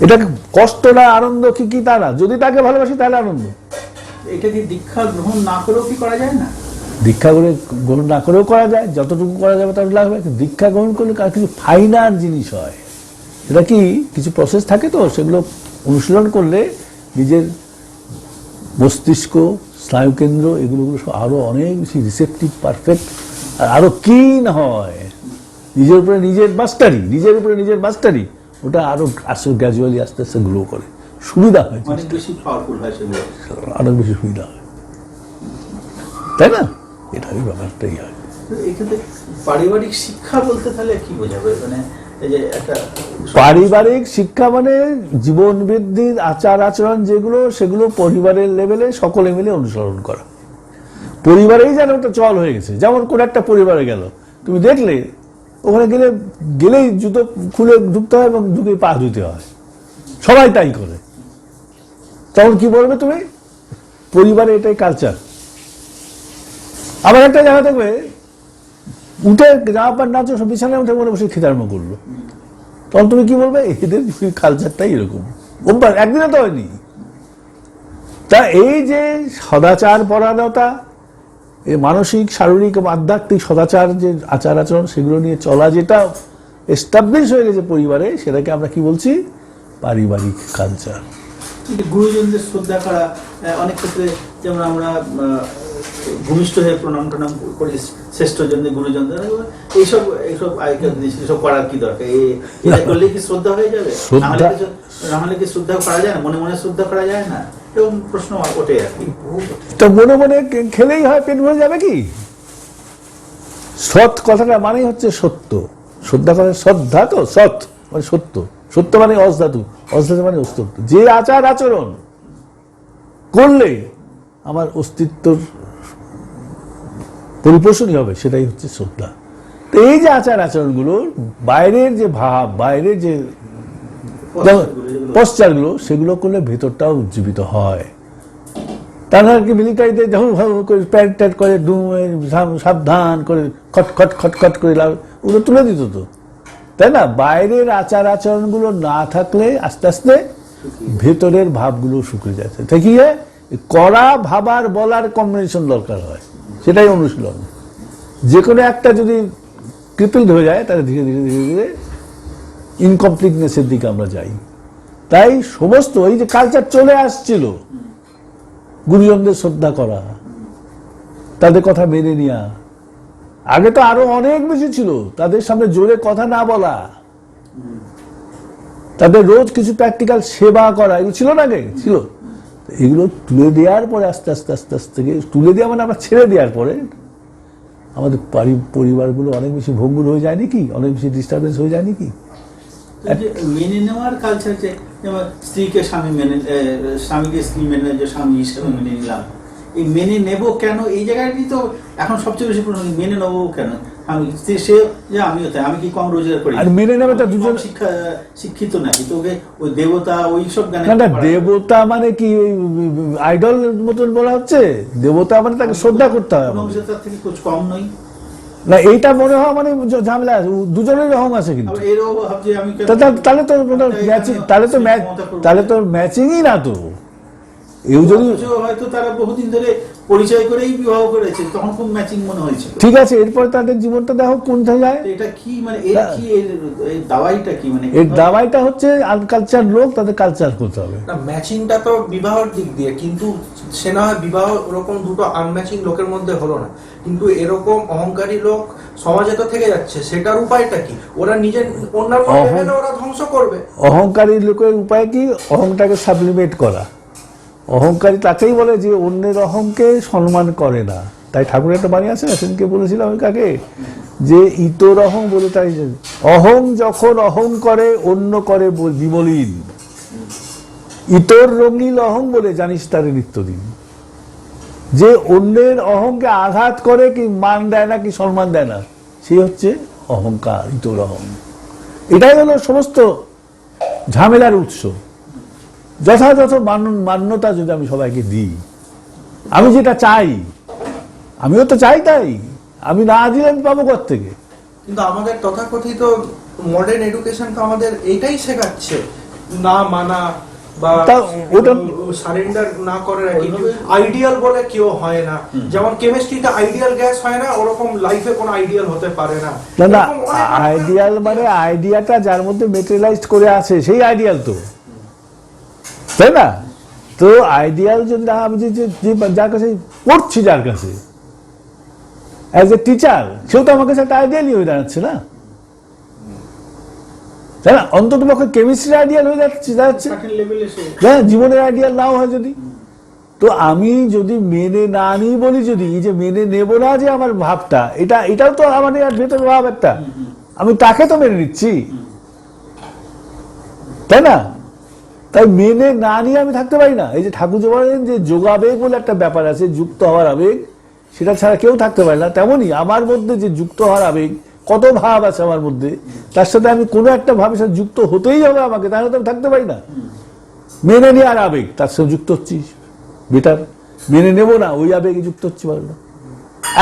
এটাকে কষ্ট না আনন্দ কি তা না, যদি তাকে ভালোবাসি তাহলে আনন্দ। এটা কি দীক্ষা গ্রহণ না করেও কি করা যায় না? দীক্ষা গ্রহণ না করেও করা যায়, যতটুকু করা যাবে তার লাগবে। দীক্ষা গ্রহণ করলে কিছু ফাইনাল জিনিস হয়, এটা কি কিছু প্রসেস থাকে, তো সেগুলো অনুশীলন করলে নিজের মস্তিষ্ক, স্নায়ুকেন্দ্র এগুলো আরো অনেক বেশি রিসেপটিভ, পারফেক্ট, আর আরো কিন হয়। নিজের উপরে নিজের মাস্টারি ওটা আরো গ্র্যাজুয়ালি আস্তে আস্তে গ্রো করে, সুবিধা হয়, অনেক বেশি পাওয়ারফুল হয়, সেগুলো অনেক বেশি সুবিধা হয়, তাই না? এটাই ব্যাপারটাই হয়। এক্ষেত্রে পারিবারিক শিক্ষা বলতে তাহলে কি বোঝাবে? মানে এই যে একটা পারিবারিক শিক্ষা মানে জীবন বৃদ্ধির আচার আচরণ যেগুলো, সেগুলো পরিবারের লেভেলে সকলে মিলে অনুসরণ করা। পরিবারেই যেন একটা চল হয়ে গেছে। যেমন কোন একটা পরিবারে গেল, তুমি দেখলে ওখানে গেলেই জুতো খুলে ঢুকতে হয় এবং ঢুকে পা ধুতে হয়, সবাই তাই করে। তখন কি বলবে তুমি? পরিবারে এটাই কালচার। আবার একটা জায়গা দেখবে উঠে জামা প্যান্ট নাচো, বিছানায় উঠে মনে বসে খিদার্ম করলো, তখন তুমি কি বলবে, এদের কালচারটাই এরকম, অভ্যাস, একদিনে তো হয়নি। তা এই যে সদাচার পরায়ণতা, এই মানসিক, শারীরিক এবং আধ্যাত্মিক সদাচার যে আচার আচরণ, সেগুলো নিয়ে চলা যেটা এস্টাবলিশ হয়ে গেছে পরিবারে, সেটাকে আমরা কি বলছি, পারিবারিক কালচার। গুরুজনদের শ্রদ্ধা করা, অনেক ক্ষেত্রে যেমন আমরা ভূমিষ্ঠ হয়ে প্রণাম টনাম করি শ্রেষ্ঠজনদের, গুরুজনদের, এইসব এইসব আগেকার জিনিস, এসব করার কি দরকার? এটা করলে কি শ্রদ্ধা হয়ে যাবে? নাহলে কি শ্রদ্ধা করা যায় না? মনে মনে শ্রদ্ধা করা যায় না? এরকম প্রশ্ন ওঠে আর কি। তো মনে মনে খেলেই হয়, পেট ভরে যাবে কি? সৎ কথাটা মানেই হচ্ছে সত্য। শ্রদ্ধা করে শ্রদ্ধা, তো সৎ মানে সত্য, সত্য মানে অসধাতু, অসধাতু মানে অস্তিত্ব। যে আচার আচরণ করলে আমার অস্তিত্বর পরিপোষণই হবে, সেটাই হচ্ছে শ্রদ্ধা। তো এই যে আচার আচরণগুলো, বাইরের যে ভাব, বাইরের যে পশ্চারগুলো, সেগুলো করলে ভেতরটাও উজ্জীবিত হয়। তারা আর কি মিলিটারিতে প্যান্ট ট্যাট করে, সাবধান করে, খটখট খটখট করে ওগুলো তুলে দিত তো, তাই না? বাইরের আচার আচরণগুলো না থাকলে আস্তে আস্তে ভেতরের ভাবগুলো শুকিয়ে যাচ্ছে। ঠিকই, করা, ভাবার, বলার কম্বিনেশন দরকার হয়, সেটাই অনুশীলন। যে কোনো একটা যদি ক্রিপেলড হয়ে যায়, তাহলে ধীরে ধীরে ধীরে ধীরে ইনকমপ্লিটনেসের দিকে আমরা যাই। তাই সমস্ত এই যে কালচার চলে আসছিল, গুরুজনদের শ্রদ্ধা করা, তাদের কথা মেনে নেওয়া, আগে তো আরো অনেক বেশি ছিল, তাদের সামনে জোরে কথা না বলা, তাদের রোজ কিছু প্র্যাকটিক্যাল সেবা করা, এগুলো ছিল না, আগে ছিল। এগুলো তুলে দেওয়ার পরে আস্তে আস্তে আস্তে আস্তে তুলে দেওয়া মানে আমরা ছেড়ে দেওয়ার পরে আমাদের পরিবারগুলো অনেক বেশি ভঙ্গুর হয়ে যায় নাকি, অনেক বেশি ডিস্টারবেন্স হয়ে যায় নাকি। মেনে নেওয়ার কালচার, যে যেমন স্ত্রীকে স্বামী মেনে, স্বামীকে স্ত্রী মেনে, যে স্বামী হিসেবে মেনে নিলাম, এই মেনে নেব কেন, এই জায়গাটি তো এখন সবচেয়ে বেশি প্রশ্ন, মেনে নেবো কেন? আমি স্ত্রী, সে যে আমিও তাই, আমি কি কম রোজগার করি? আর মেনে নেবে তো দুজন শিক্ষিত নাকি, তোকে ওই দেবতা ওই সব গানে। দেবতা মানে কি আইডল মতন বলা হচ্ছে? দেবতা মানে তাকে শ্রদ্ধা করতে হবে, তার থেকে কুछ কম নই না, এইটা মনে হয় মানে ঝামেলা আছে, দুজনের রকম আছে কিন্তু। তাহলে তো ম্যাচিংই না তো। এও যদি হয়তো তারা বহুদিন ধরে পরিচয় করেই বিবাহ করেছে, তখন খুব ম্যাচিং মনে হয়েছিল, ঠিক আছে, এরপর তাদের জীবনটা দেখো কোন যায়। এটা কি মানে, এর কি এর দাওয়াইটা কি, মানে এর দাওয়াইটা হচ্ছে আনকালচার লোক, তাদের কালচার করতে হবে। না, ম্যাচিংটা তো বিবাহের দিক দিয়ে, কিন্তু সে না হয় বিবাহ ওরকম দুটো আনম্যাচিং লোকের মধ্যে হলো না, কিন্তু এরকম অহংকারী লোক সমাজে তো থেকে যাচ্ছে, সেটার উপায়টা কি? ওরা নিজের অন্যান্য লেভেলে ওরা ধ্বংস করবে। অহংকারী লোকের উপায় কি? অহংটাকে সাবলিমেট করা। অহংকারী তাকেই বলে যে অন্যের অহংকে সম্মান করে না। তাই ঠাকুরের একটা বাণী আছে না, সেদিনকে বলেছিলাম আমি কাকে, যে ইতর অহং বলে, তাই অহং যখন অহং করে, অন্য করে বিমলিন, ইতর রঙিল অহং বলে জানিস তারে নিত্যদিন। যে অন্যের অহংকে আঘাত করে, কি মান দেয় না, কি সম্মান দেয় না, সে হচ্ছে অহংকার, ইতর অহং। এটাই হলো সমস্ত ঝামেলার উৎস। যথাযথ মান্যতা যদি আমি সবাইকে দিই, আমি যেটা চাই, আমিও তো চাই, তাই আমি না দিলে আমি পাবো কোথা থেকে? কিন্তু আমাদের তথাকথিত মডার্ন এডুকেশন তো আমাদের এইটাই শেখাচ্ছে, না মানা বা সারেন্ডার না করে, আইডিয়াল বলে কেউ হয় না। যেমন কেমিস্ট্রিতে আইডিয়াল গ্যাস হয় না, ওরকম লাইফে কোনো আইডিয়াল হতে পারে না। না, আইডিয়াল মানে আইডিয়াটা যার মধ্যে মেটেরিয়ালাইজড করে আছে, সেই আইডিয়াল তো, তাই না? তো আইডিয়াল যদি আমি যার কাছে পড়ছি, যার কাছে অ্যাজ এ টিচার, সেও তো আমার কাছে একটা আইডিয়ালই হয়ে দাঁড়াচ্ছে না, তাই না? অন্তত পক্ষে কেমিস্ট্রি আইডিয়াল হয়ে যাচ্ছে, হ্যাঁ, জীবনের আইডিয়াল নাও হয় যদি। তো আমি যদি মেনে না নিই বলি, যদি এই যে মেনে নেব না যে আমার ভাবটা, এটাও তো আমার ভেতরে ভাব একটা, আমি তাকে তো মেনে নিচ্ছি, তাই না? তাই মেনে না নিয়ে আমি থাকতে পারি না। এই যে ঠাকুর যে বলেন যে যোগাবেগ বলে একটা ব্যাপার আছে, যুক্ত হওয়ার আবেগ, সেটা ছাড়া কেউ থাকতে পারে না। তেমনই আমার মধ্যে যে যুক্ত হওয়ার আবেগ, কত ভাব আছে আমার মধ্যে, তার সাথে আমি কোনো একটা ভাবের সাথে যুক্ত হতেই হবে আমাকে, তাহলে তো আমি থাকতে পারি না। মেনে নেওয়ার আবেগ, তার সাথে যুক্ত হচ্ছি, বেটার। মেনে নেব না, ওই আবেগে যুক্ত হচ্ছি ভালো না।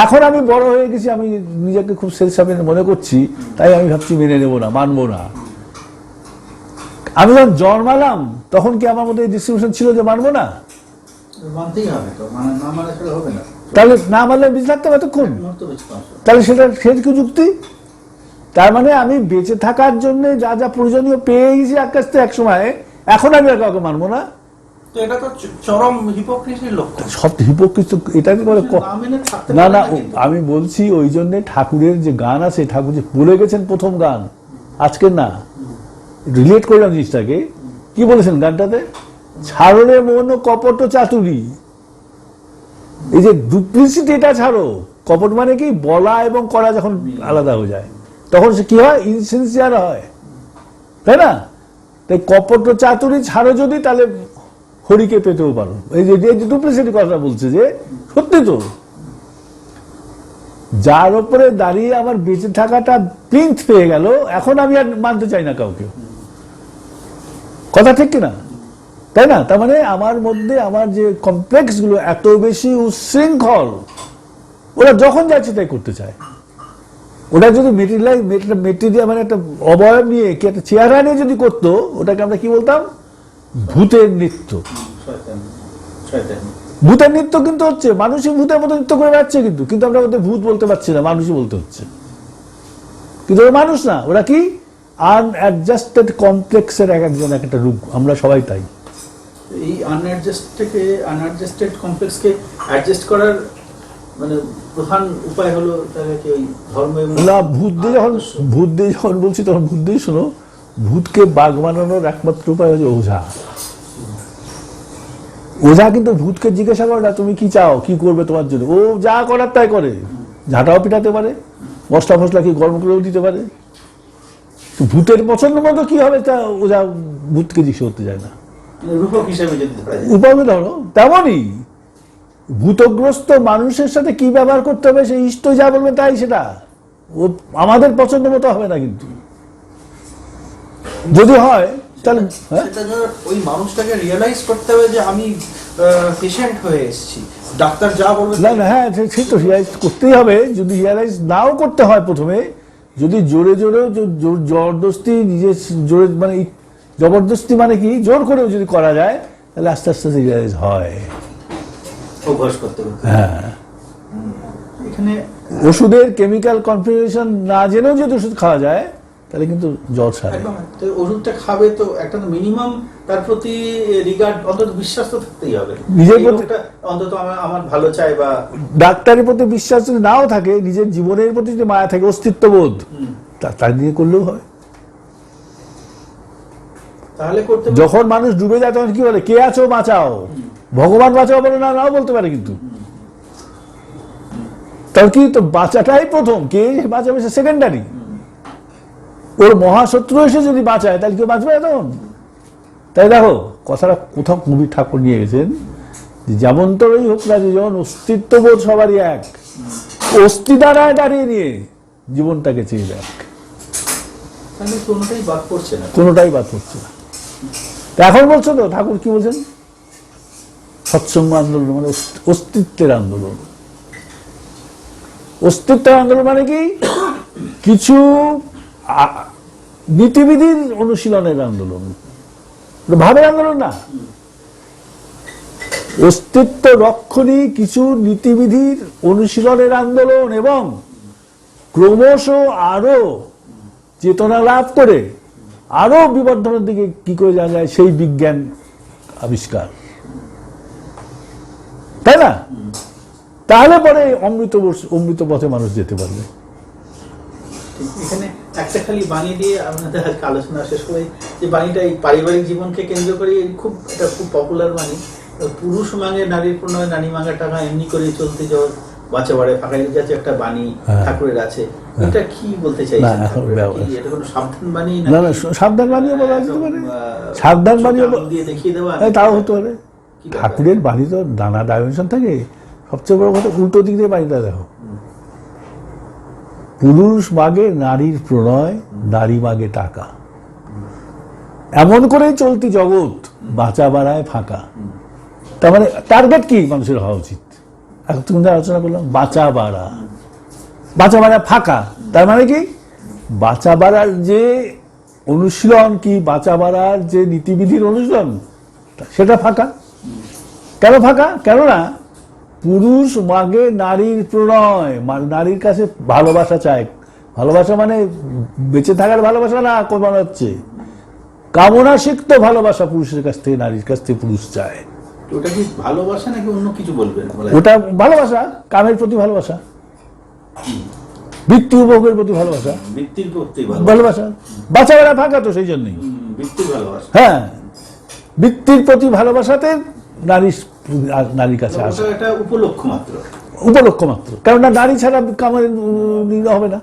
এখন আমি বড় হয়ে গেছি, আমি নিজেকে খুব সেলফ সাফিসিয়েন্ট মনে করছি, তাই আমি ভাবছি মেনে নেব না, মানবো না। আমি যখন জন্মালাম তখন কি আমার মধ্যে ডিস্ট্রিবিউশন ছিল যে মানবো না? মানতেই হবে তো, মানে না মানে সেটা হবে না। তাহলে না মানলে বেঁচে থাকতে হবে এতক্ষণ। মুহূর্ত বেঁচে থাকতে হবে। তাহলে সেটা কি যুক্তি? তার মানে আমি বেঁচে থাকার জন্য যা যা প্রয়োজনীয় পেয়ে গেছি আকাশ থেকে এক সময়, এখন আমি আর কাউকে মানবো না। তো এটা তো চরম হিপোক্রিসির লক্ষণ। সব হিপোক্রিট এটাকে বলে না মেনে থাকতে না পারে না, কিন্তু। আমি বলছি ওই জন্য ঠাকুরের যে গান আছে, ঠাকুর যে বলে গেছেন প্রথম গান, আজকে না, রিলেট করলাম জিনিসটাকে। কি বলেছেন গানটাতে? ছাড়রে মন কপট চাতুরি, এই যে ডুপ্লিসিটি এটা ছাড়ো। কপট মানে কি, বলা এবং করা যখন আলাদা হয়ে যায় তখন সে কি হয়, ইনসিনসিয়ার হয়, তাই না? তাই কপট চাতুরি ছাড়ো যদি, তাহলে হরিকে পেতেও পারো। এই যে ডুপ্লিসিটি কথা বলছে, যে সত্যি তো, যার উপরে দাঁড়িয়ে আমার বেঁচে থাকাটা প্লিন্থ পেয়ে গেল, এখন আমি আর মানতে চাই না কাউকে। কথা ঠিক কিনা? তাই না? তার মানে আমার মধ্যে আমার যে কমপ্লেক্স গুলো এত বেশি উচ্ছৃঙ্খল, ওরা যখন যাচ্ছে তাই করতে চায়। ওটা যদি মেটেরিয়াল মানে একটা অবয়ব নিয়ে কি একটা চেহারা নিয়ে যদি করতো, ওটাকে আমরা কি বলতাম? ভূতের নৃত্য। ভূতের নৃত্য কিন্তু হচ্ছে, মানুষই ভূতের মতো নৃত্য করে বেড়াচ্ছে, কিন্তু আমরা ওদের ভূত বলতে পারছি না, মানুষই বলতে হচ্ছে। কিন্তু ওরা মানুষ না, ওরা কি আনঅ্যাডজাস্টেড কমপ্লেক্সের এক একজন এক একটা রূপ। আমরা সবাই তাই। এই আনঅ্যাডজাস্টেড কমপ্লেক্সকে অ্যাডজাস্ট করার মানে প্রধান উপায় হলো তাদেরকে ওই ধর্ম না, ভূত দিয়ে যখন বলছি তখন ভূত দিয়ে শোনো, ভূতকে বাঘ বানানোর একমাত্র উপায় হচ্ছে ওঝা। ওঝা কিন্তু ভূতকে জিজ্ঞাসা করে না তুমি কি চাও, কি করবে তোমার জন্য, ও যা করার তাই করে। ঝাঁটাও পিটাতে পারে, মশলা ফসলা কি গরম করেও দিতে পারে। ভূতের পছন্দ মতো কি হবে তা ওঝা ভূতকে জিজ্ঞেস করতে যায় না। রূপক হিসেবে যদি উপায় ধরো তেমনই ভূতগ্রস্ত মানুষের সাথে কি ব্যবহার করতে হবে, সেই ইষ্ট যা বলবে তাই সেটা। ও আমাদের পছন্দ মতো হবে না, কিন্তু যদি হয় তাহলে সেটা ধর ওই মানুষটাকে রিয়েলাইজ করতে হবে যে আমি পেশেন্ট হয়ে এসেছি, ডাক্তার যা বলবে না না, হ্যাঁ সেই তো রিয়ালাইজ করতেই হবে। যদি রিয়ালাইজ নাও করতে হয় প্রথমে, যদি জোরে জোরে জবরদস্তি নিজের জোরে মানে জবরদস্তি মানে কি জোর করেও যদি করা যায়, তাহলে আস্তে আস্তে রিয়ালাইজ হয়। অভ্যাস করতে হবে। হ্যাঁ, এখানে ওষুধের কেমিক্যাল কনফিগারেশন না জেনেও যদি ওষুধ খাওয়া যায়, তাহলে কিন্তু জ্বর সারে। একদম তো ওষুধটা খাবে তো একটা মিনিমাম তার প্রতি রিগার্ড, অন্তত বিশ্বাস তো থাকতেই হবে। নিজের এই প্রতি- লোকটা অন্তত আমার ভালো চাই, বা ডাক্তারের প্রতি বিশ্বাস যদি নাও থাকে, নিজের জীবনের প্রতি যদি মায়া থাকে, অস্তিত্ববোধ, তার নিয়ে করলেও হয়। তাহলে করতে যখন মানুষ ডুবে যায় তখন কি বলে, কে আছো বাঁচাও, ভগবান বাঁচাও বলে না, নাও বলতে পারে, কিন্তু তার কি তো বাঁচাটাই প্রথম, কে বাঁচাবে সে সেকেন্ডারি। ওর মহাশত্রু এসে যদি বাঁচায়, তাহলে কেউ বাঁচবে তখন? তাই দেখো কথাটা কোথাও কবি ঠাকুর নিয়ে গেছেন, যেমন তরই হোক না যেমন, অস্তিত্ববোধ সবারই এক, অস্থি দ্বারায় দাঁড়িয়ে নিয়ে জীবনটাকে চেয়ে দেখ, তাহলে কোনোটাই বাদ পড়ছে না। কোনোটাই বাদ হচ্ছে না। তা এখন বলছো তো ঠাকুর কি বলছেন, সৎসঙ্গ আন্দোলন মানে অস্তিত্বের আন্দোলন। অস্তিত্বের আন্দোলন মানে কি, কিছু নীতিবিধির অনুশীলনের আন্দোলন, ভাবের আন্দোলন না। অস্তিত্ব রক্ষণী কিছু নীতিবিধির অনুশীলনের আন্দোলন, এবং ক্রমশ আরো চেতনা লাভ করে আরো বিবর্ধনের দিকে কি করে যাওয়া যায়, সেই বিজ্ঞান আবিষ্কার, তাই না? তাহলে পরে অমৃত পথে মানুষ যেতে পারবে। এখানে একটা খালি বাণী দিয়ে আপনাদের আজকে আলোচনা শেষ করে, যে বাণীটা এই পারিবারিক জীবনকে কেন্দ্র করে খুব পপুলার বাণী, পুরুষ মাঙে নারীর প্রণয়, নারী মাঙে টাকা, এমনি করে চলতে যাও বাঁচা বাড়ে ফাঁকা, যাচ্ছে একটা বাণী ঠাকুরের আছে। এটা কি বলতে চাইছেন? এটা কোনো সাবধান বাণী না না, সাবধান বাণীও বলা যেতে পারে, সাবধান বাণীও দিয়ে দেখিয়ে দেওয়া, তাও হতে পারে। ঠাকুরের বাণী তো নানা ডাইমেনশন থাকে। সবচেয়ে বড় কথা, উল্টো দিক দিয়ে বাণীটা দেখো, পুরুষ মাগে নারীর প্রণয়, নারী মাগে টাকা, এমন করেই চলতি জগৎ, বাঁচা বাড়ায় ফাঁকা। তার মানে টার্গেট কি মানুষের হওয়া উচিত? এখন তুমি আলোচনা করলাম বাঁচা বাড়া ফাঁকা। তার মানে কি, বাঁচা বাড়ার যে অনুশীলন কি বাঁচা বাড়ার যে নীতিবিধির অনুশীলন সেটা ফাঁকা। কেন ফাঁকা? কেননা পুরুষ মাগে নারীর প্রণয়, নারীর কাছে ভালোবাসা চায়। ভালোবাসা মানে বেঁচে থাকার ভালোবাসা না, কোরবান হচ্ছে কামনা সিক্ত ভালোবাসা পুরুষের কাছ থেকে নারীর কাছ থেকে পুরুষ চায়। ওটা কি ভালোবাসা নাকি অন্য কিছু বলবেন? ওটা ভালোবাসা, কামের প্রতি ভালোবাসা, বৃত্তি উপভোগের প্রতি ভালোবাসা, বৃত্তির প্রতি ভালোবাসা। বাঁচা বেড়া ফাঁকা তো সেই জন্যই। বৃত্তির ভালোবাসা, হ্যাঁ, বৃত্তির প্রতি ভালোবাসাতে নারীর কাছে আসে। এটা উপলক্ষ মাত্র, উপলক্ষ মাত্র। কেননা নারী ছাড়া কামের হবে না।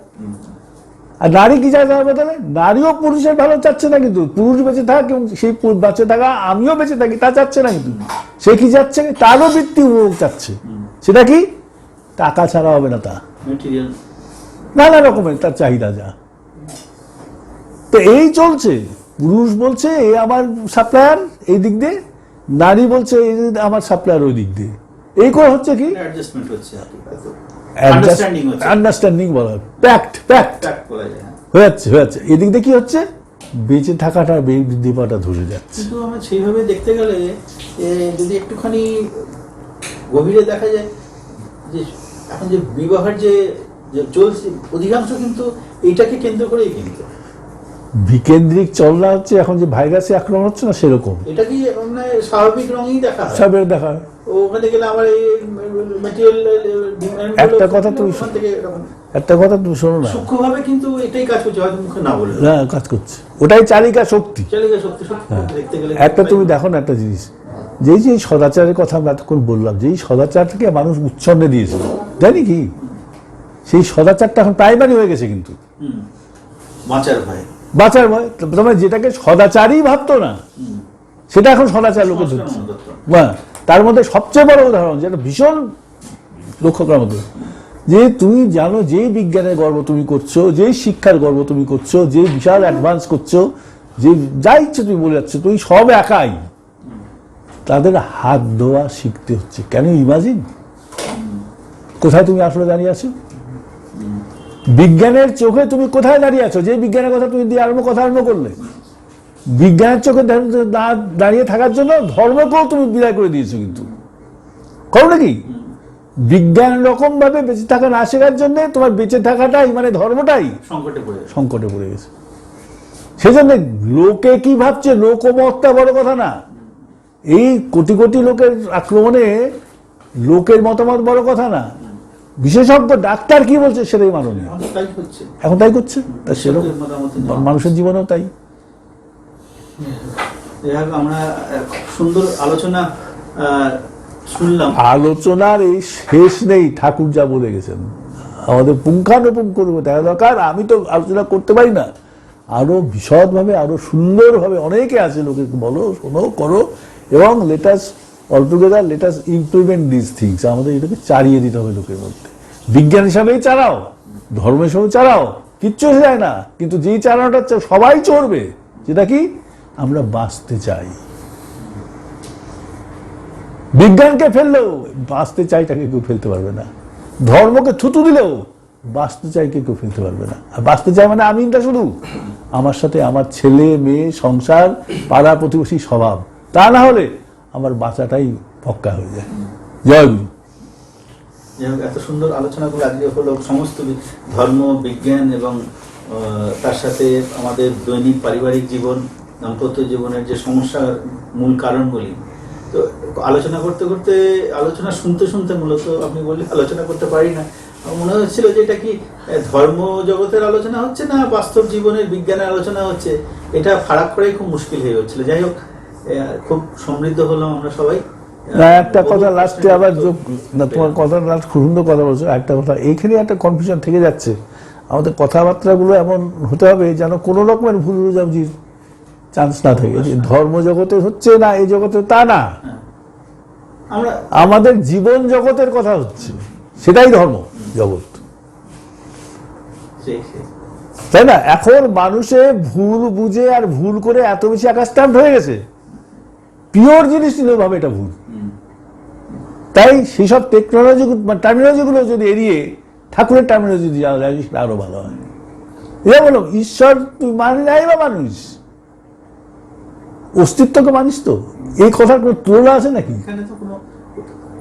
আর নারী কি চাইতে হবে তাহলে? নারীও পুরুষের ভালো চাচ্ছে না, কিন্তু পুরুষ বেঁচে থাকা এবং সেই বেঁচে থাকা আমিও বেঁচে থাকি তা চাচ্ছে না, কিন্তু সে কি চাচ্ছে? তারও বৃত্তি উপভোগ চাচ্ছে। সেটা কি? টাকা ছাড়া হবে না, তা মেটেরিয়াল নানা রকমের তার চাহিদা যা। তো এই চলছে। পুরুষ বলছে এ আমার সাপ্লায়ার এই দিক দিয়ে, নারী বলছে এই আমার সাপ্লায়ার ওই দিক দিয়ে। এই করে হচ্ছে কি অ্যাডজাস্টমেন্ট হচ্ছে, আন্ডারস্ট্যান্ডিং হচ্ছে, আন্ডারস্ট্যান্ডিং বলা হয়, প্যাক্ট বলা যায়। হয়ে যাচ্ছে। এদিক দিয়ে কি হচ্ছে? বেঁচে থাকাটা বৃদ্ধি পাওয়াটা ধরে যাচ্ছে। কিন্তু আমরা সেইভাবে দেখতে গেলে যদি একটুখানি গভীরে দেখা যায় যে এখন যে বিবাহের যে চলছে অধিকাংশ কিন্তু এইটাকে কেন্দ্র করেই, কিন্তু বিকেন্দ্রিক চলনা হচ্ছে। এখন যে ভাইরাসে আক্রমণ হচ্ছে না সেরকম, এটা কি মানে স্বাভাবিক রঙেই দেখা হয়। সবের দেখা হয়। ওখানে গেলে আমার এই ম্যাটেরিয়াল একটা কথা তুমি শোনো না, সূক্ষ্মভাবে কিন্তু এটাই কাজ করছে, হয়তো মুখে না বলে না কাজ করছে। ওটাই চালিকা শক্তি। দেখতে গেলে একটা তুমি দেখো না একটা জিনিস, যেই যে সদাচারের কথা আমরা এতক্ষণ বললাম, যেই সদাচারটাকে মানুষ উচ্ছন্নে দিয়েছিল, জানি কি সেই সদাচারটা এখন প্রাইমারি হয়ে গেছে। কিন্তু বাঁচার ভয়, তোমার যেটাকে সদাচারই ভাবতো না সেটা এখন সদাচার লোকে ধরছে। তার মধ্যে সবচেয়ে বড় উদাহরণ, যেটা ভীষণ লক্ষ্য করার মতো, যে তুমি জানো যে বিজ্ঞানের গর্ব তুমি করছো, যে শিক্ষার গর্ব তুমি করছো, যে বিশাল অ্যাডভান্স করছো, যে যা ইচ্ছে তুমি বলে যাচ্ছ, তুমি সব একাই, তাদের হাত ধোয়া শিখতে হচ্ছে। কেন? ইমাজিন কোথায় তুমি আসলে দাঁড়িয়ে আছো? বিজ্ঞানের চোখে তুমি কোথায় দাঁড়িয়ে আছো? যে বিজ্ঞানের কথা তুমি দিয়ে কথা আরম্ভ করলে, বিজ্ঞানের চোখে দাঁড়িয়ে থাকার জন্য ধর্মকেও তুমি বিদায় করে দিয়েছো। কিন্তু করো নাকি? বিজ্ঞান রকম ভাবে বেঁচে থাকা না শেখার জন্য তোমার বেঁচে থাকাটাই মানে ধর্মটাই সংকটে পড়ে গেছে। সেজন্য লোকে কি ভাবছে, লোকমতটা বড় কথা না। এই কোটি কোটি লোকের আক্রমণে লোকের মতামত বড় কথা না, বিশেষজ্ঞ ডাক্তার কি বলছে সেটাই মাননীয়। এখন তাই করছে, সেরকম মানুষের জীবনেও তাই। আমরা সুন্দর আলোচনা শুনলাম। আলোচনার এই শেষ নেই, ঠাকুর যা বলে গেছেন আমাদের পুঙ্খানুপুঙ্খ দেখা দরকার। আমি তো আলোচনা করতে পারি না, আরো বিশদভাবে আরো সুন্দরভাবে অনেকে আছে, লোকে বলো, শোনো, করো, এবং let us altogether let us implement this things. আমাদের এটাকে চালিয়ে দিতে হবে লোকের মধ্যে। বিজ্ঞান হিসাবেই চালাও, ধর্ম হিসাবে চালাও, কিচ্ছু এসে যায় না, কিন্তু যেই চালানোটা সবাই চড়বে, যেটা কি আমরা বাঁচতে চাই। বিজ্ঞানকে ফেললেও বাঁচতে চাই তাকে কেউ ফেলতে পারবে না। ধর্মকে থুতু দিলেও বাঁচতে চাই কেউ ফেলতে পারবে না। আর বাঁচতে চাই মানে আমিনটা শুধু আমার সাথে আমার ছেলে মেয়ে, সংসার, পাড়া প্রতিবেশী স্বভাব, তা না হলে আমার বাঁচাটাই পক্কা হয়ে যায়। জয় গুরু। এত সুন্দর আলোচনাগুলো আজকে হলো সমস্ত ধর্ম, বিজ্ঞান এবং তার সাথে আমাদের দৈনিক পারিবারিক জীবন, দাম্পত্য জীবনের যে সমস্যার মূল কারণগুলি। তো আলোচনা করতে করতে, আলোচনা শুনতে শুনতে, মূলত আপনি বললে আলোচনা করতে পারি না, মনে হচ্ছিল যে এটা কি ধর্ম জগতের আলোচনা হচ্ছে না বাস্তব জীবনের বিজ্ঞানের আলোচনা হচ্ছে, এটা ফারাক করাই খুব মুশকিল হয়ে হচ্ছিল। যাই হোক, খুব সমৃদ্ধ হলাম আমরা সবাই। একটা কথা লাস্টে আবার যোগ, না তোমার কথা লাস্ট খুব সুন্দর কথা বলছো। একটা কথা এইখানে একটা কনফিউশন থেকে যাচ্ছে, আমাদের কথাবার্তাগুলো এমন হতে হবে যেন কোনো রকমের ভুল বুঝাবুঝির চান্স না থাকে। ধর্ম জগতে হচ্ছে না এই জগতে, তা না, আমাদের জীবন জগতের কথা হচ্ছে, সেটাই ধর্ম জগৎ, তাই না? এখন মানুষে ভুল বুঝে আর ভুল করে এত বেশি আকাশটাম্প হয়ে গেছে, পিওর জিনিস নিলেও ভাবে এটা ভুল। তাই সেসব টার্মিনোলজি গুলো যদি এড়িয়ে ঠাকুরের টার্মিনোলজি যদি জানা যায় সেটা আরো ভালো হয়। এটা বলো ঈশ্বর তুই মানি নাই বা মানুষ, অস্তিত্বকে মানিস তো? এই কথার কোনো তুলনা আছে নাকি? এখানে তো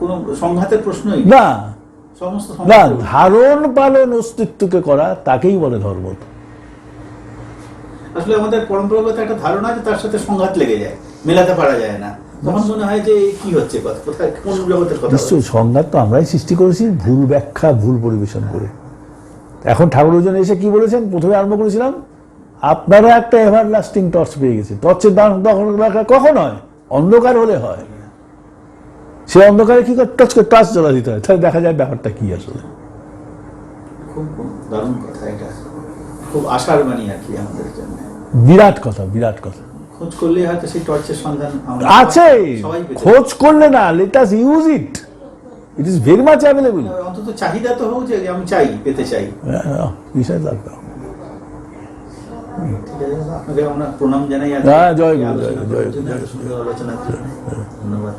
কোনো সংঘাতের প্রশ্নই না, সমস্ত না, ধারণ পালন অস্তিত্বকে করা তাকেই বলে ধর্ম। আসলে আমাদের পরম্পরাগত একটা ধারণা আছে, তার সাথে সংঘাত লেগে যায়, মেলাতে পারা যায় না, তখন মনে হয় যে কি হচ্ছে, কোথায় কোন জগতের কথা। নিশ্চয়ই সংঘাত তো আমরাই সৃষ্টি করেছি, ভুল ব্যাখ্যা, ভুল পরিবেশন করে। এখন ঠাকুরজন এসে কি বলেছেন, প্রথমে আরম্ভ করেছিলাম, আপনারা একটা এভার লাস্টিং টর্চ পেয়ে গেছে। টর্চের দাম কখন হয়? অন্ধকার হলে হয়। সে অন্ধকারে কি করে টর্চ জ্বলা দিতে হয়, তাহলে দেখা যায় ব্যাপারটা কি আসলে। খুব দারুণ কথা এটা, খুব আশার বাণী আর কি আমাদের জন্য। বিরাট কথা, বিরাট কথা। খোঁজ করলে হয়তো সেই টর্চের সন্ধান আছে, সবাই পেতে খোঁজ করলে না, let us use it, it is very much available. অন্তত চাহিদা তো হোক যে আমি চাই, পেতে চাই। বিষয় লাগবে। ঠিক আছে, আপনাকে আমরা প্রণাম জানাই। জয় গুরু, জয় গুরু, জয় গুরু। আলোচনার জন্য ধন্যবাদ।